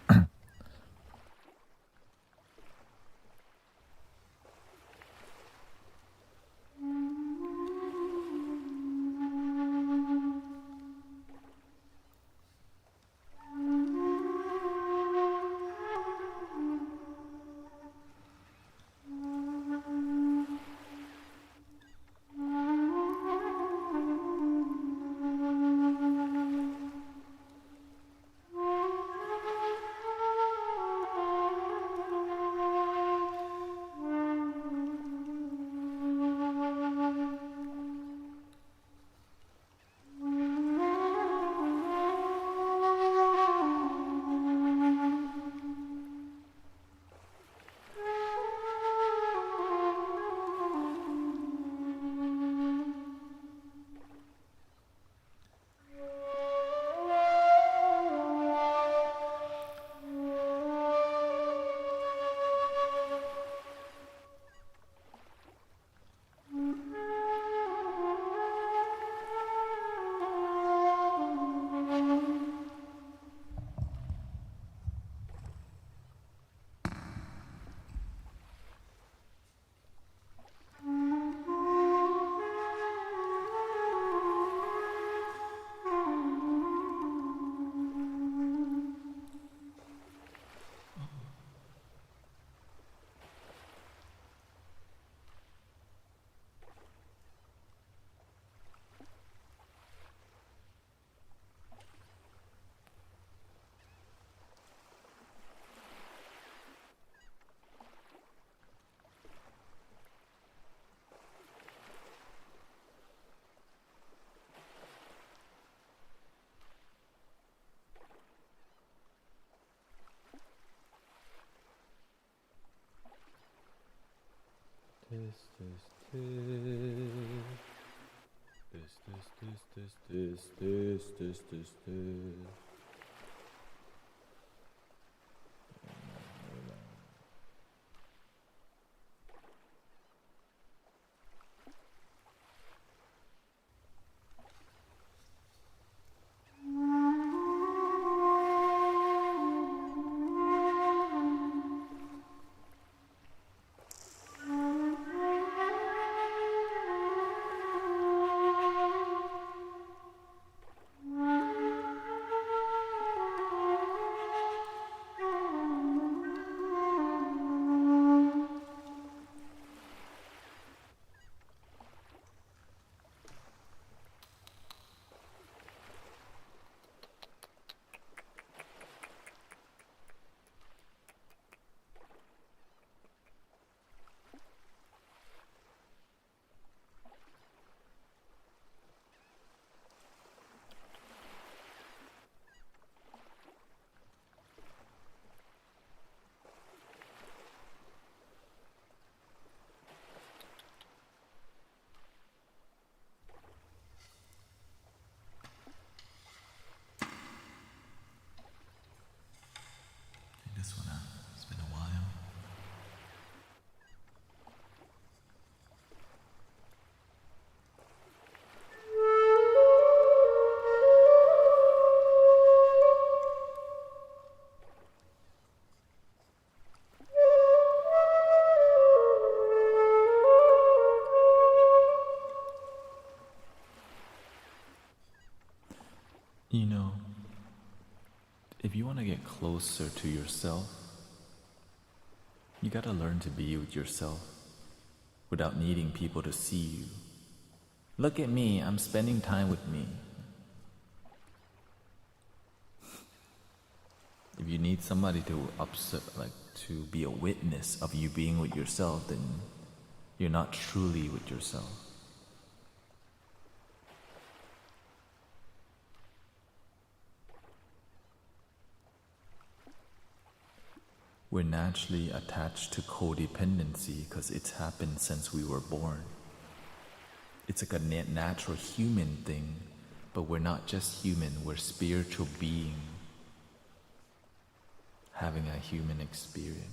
This. this one out. It's been a while. You know, if you want to get closer to yourself, you gotta learn to be with yourself without needing people to see you. Look at me, I'm spending time with me. If you need somebody to to be a witness of you being with yourself, then you're not truly with yourself. We're naturally attached to codependency because it's happened since we were born. It's like a natural human thing, but we're not just human, we're spiritual beings having a human experience.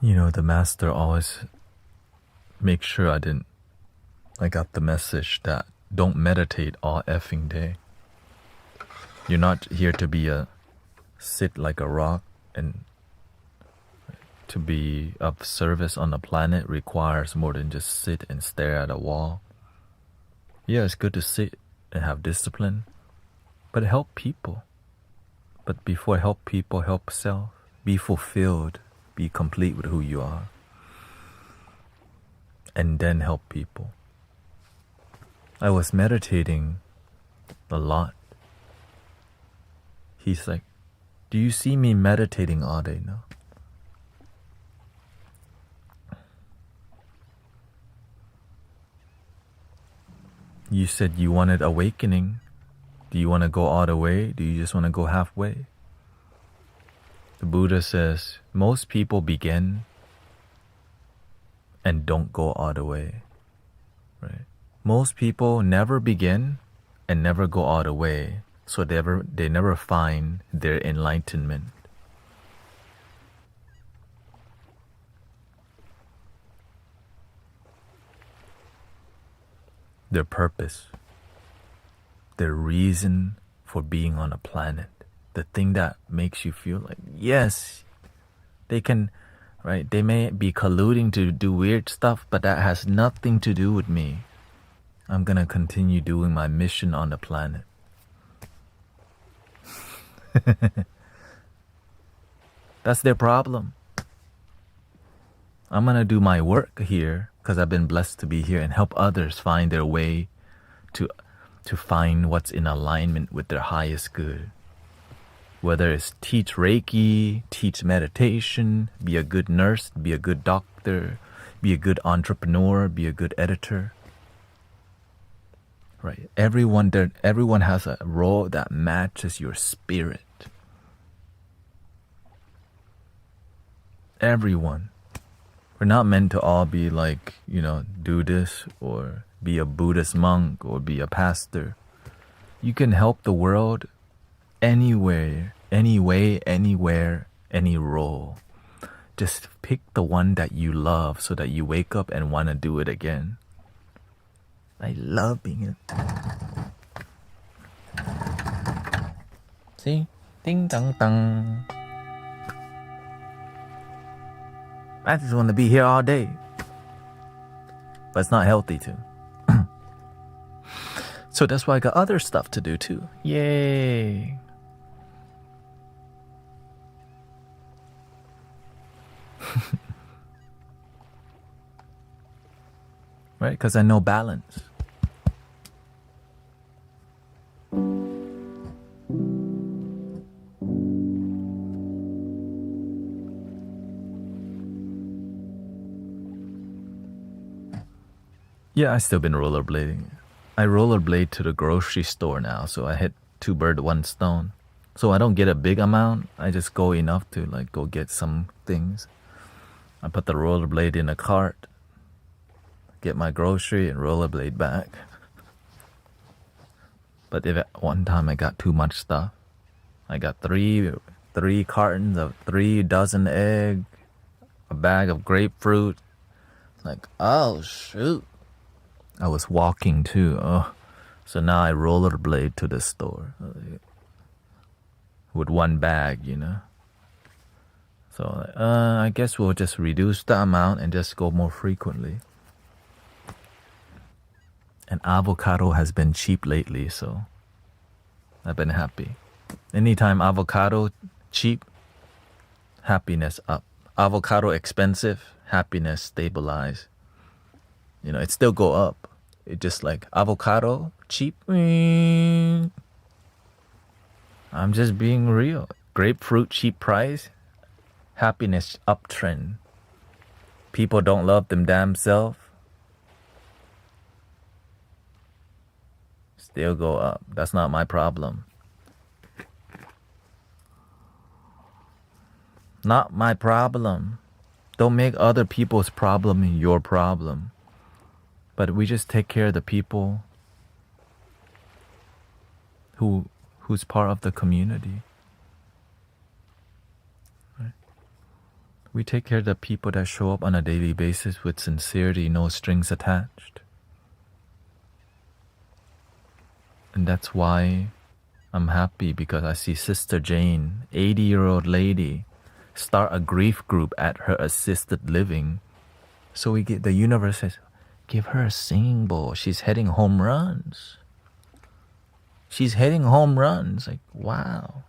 You know, the master always makes sure I got the message that don't meditate all effing day. You're not here to be sit like a rock, and to be of service on the planet requires more than just sit and stare at a wall. Yeah, it's good to sit and have discipline, but help people. But before help people, help self. Be fulfilled. Be complete with who you are. And then help people. I was meditating a lot. He's like, do you see me meditating all day now? You said you wanted awakening. Do you want to go all the way? Do you just want to go halfway? The Buddha says most people begin and don't go all the way. Right? Most people never begin and never go all the way, so they never find their enlightenment. Their purpose, their reason for being on a planet, the thing that makes you feel like, yes, they can, right? They may be colluding to do weird stuff, but that has nothing to do with me. I'm gonna continue doing my mission on the planet. That's their problem. I'm gonna do my work here because I've been blessed to be here and help others find their way to find what's in alignment with their highest good. Whether it's teach Reiki, teach meditation, be a good nurse, be a good doctor, be a good entrepreneur, be a good editor. Right? Everyone has a role that matches your spirit. Everyone. We're not meant to all be like, do this or be a Buddhist monk or be a pastor. You can help the world anywhere, any way, anywhere, any role. Just pick the one that you love so that you wake up and want to do it again. I love being it. See? Ding dong dong. I just want to be here all day. But it's not healthy too. So that's why I got other stuff to do too. Yay. Right? Because I know balance. Yeah, I still been rollerblading. I rollerblade to the grocery store now, so I hit 2 birds, 1 stone. So I don't get a big amount. I just go enough to go get some things. I put the rollerblade in a cart, get my grocery, and rollerblade back. But if at one time I got too much stuff, I got three cartons of 3 dozen egg, a bag of grapefruit. Like, oh shoot. I was walking too. So now I rollerblade to the store with 1 bag, So I guess we'll just reduce the amount and just go more frequently. And avocado has been cheap lately, so I've been happy. Anytime avocado cheap, happiness up. Avocado expensive, happiness stabilize. It still go up. It just like avocado cheap. I'm just being real. Grapefruit cheap price, happiness uptrend. People don't love them damn self. Still go up. That's not my problem. Not my problem. Don't make other people's problem your problem. But we just take care of the people who's part of the community. Right? We take care of the people that show up on a daily basis with sincerity, no strings attached. And that's why I'm happy, because I see Sister Jane, 80-year-old lady, start a grief group at her assisted living. So the universe says, give her a singing bowl. She's hitting home runs. She's hitting home runs. Like, wow.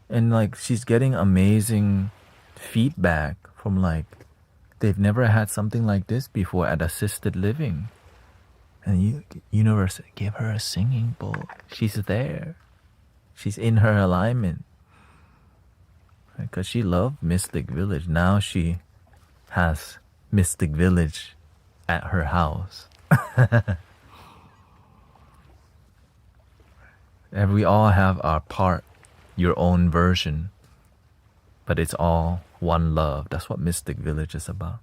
And she's getting amazing feedback from they've never had something like this before at assisted living. And universe, give her a singing bowl. She's there. She's in her alignment. Because she loved Mystic Village. Now she has Mystic Village at her house. And we all have our part, your own version. But it's all one love. That's what Mystic Village is about.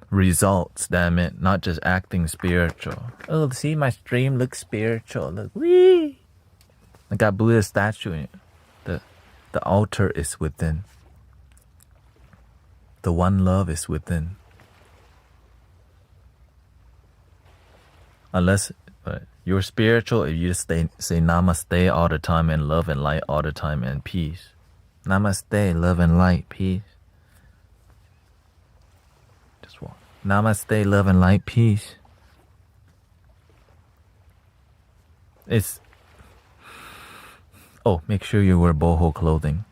Results, damn it. Not just acting spiritual. Oh, see, my stream looks spiritual. Look, wee! I got Buddha statue in it. The altar is within. The one love is within. Unless you're spiritual, if you just say namaste all the time and love and light all the time and peace. Namaste, love and light, peace. Just walk. Namaste, love and light, peace. It's... Oh, make sure you wear boho clothing.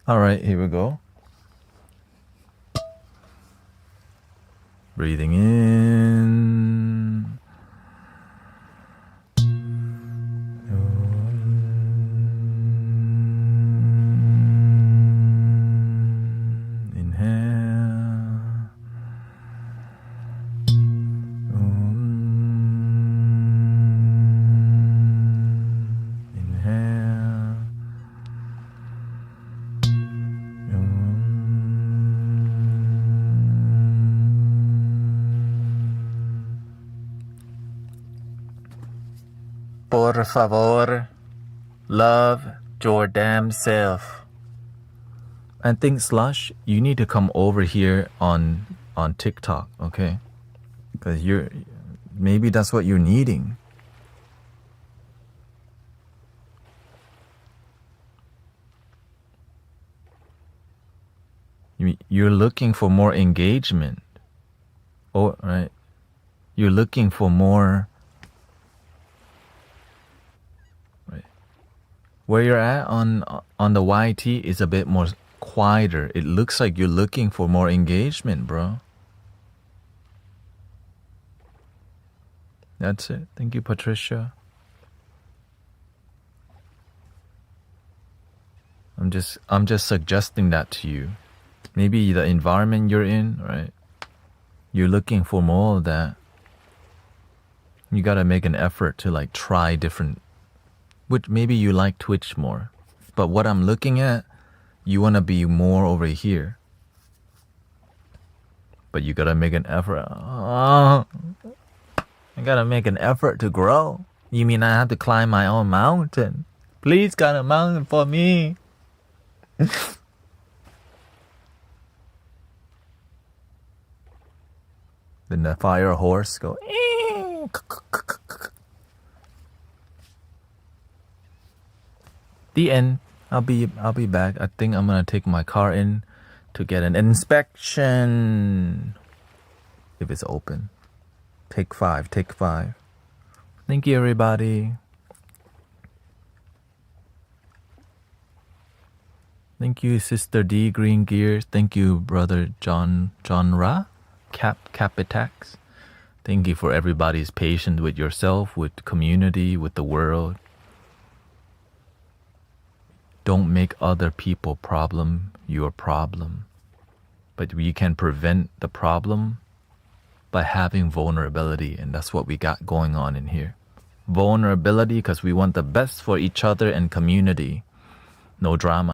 All right, here we go. Breathing in. Inhale. Inhale. Por favor, love your damn self. And think, Slush, you need to come over here on TikTok, okay? Because maybe that's what you're needing. You're looking for more engagement. Oh, right. You're looking for more. Right. Where you're at on the YT is a bit more quieter. It looks like you're looking for more engagement, bro. That's it. Thank you, Patricia. I'm just suggesting that to you. Maybe the environment you're in, right? You're looking for more of that. You gotta make an effort to like try different. Which maybe you like Twitch more, but what I'm looking at, you wanna be more over here. But you gotta make an effort. Oh, I gotta make an effort to grow. You mean I have to climb my own mountain? Please climb a mountain for me. Then the fire horse go. The end. I'll be back. I think I'm gonna take my car in to get an inspection. If it's open. Take 5. Thank you, everybody. Thank you, Sister D Green Gears. Thank you, Brother John Ra. Capitax. Thank you for everybody's patience with yourself, with community, with the world. Don't make other people problem your problem. But you can prevent the problem by having vulnerability, and that's what we got going on in here. Vulnerability because we want the best for each other and community. No drama.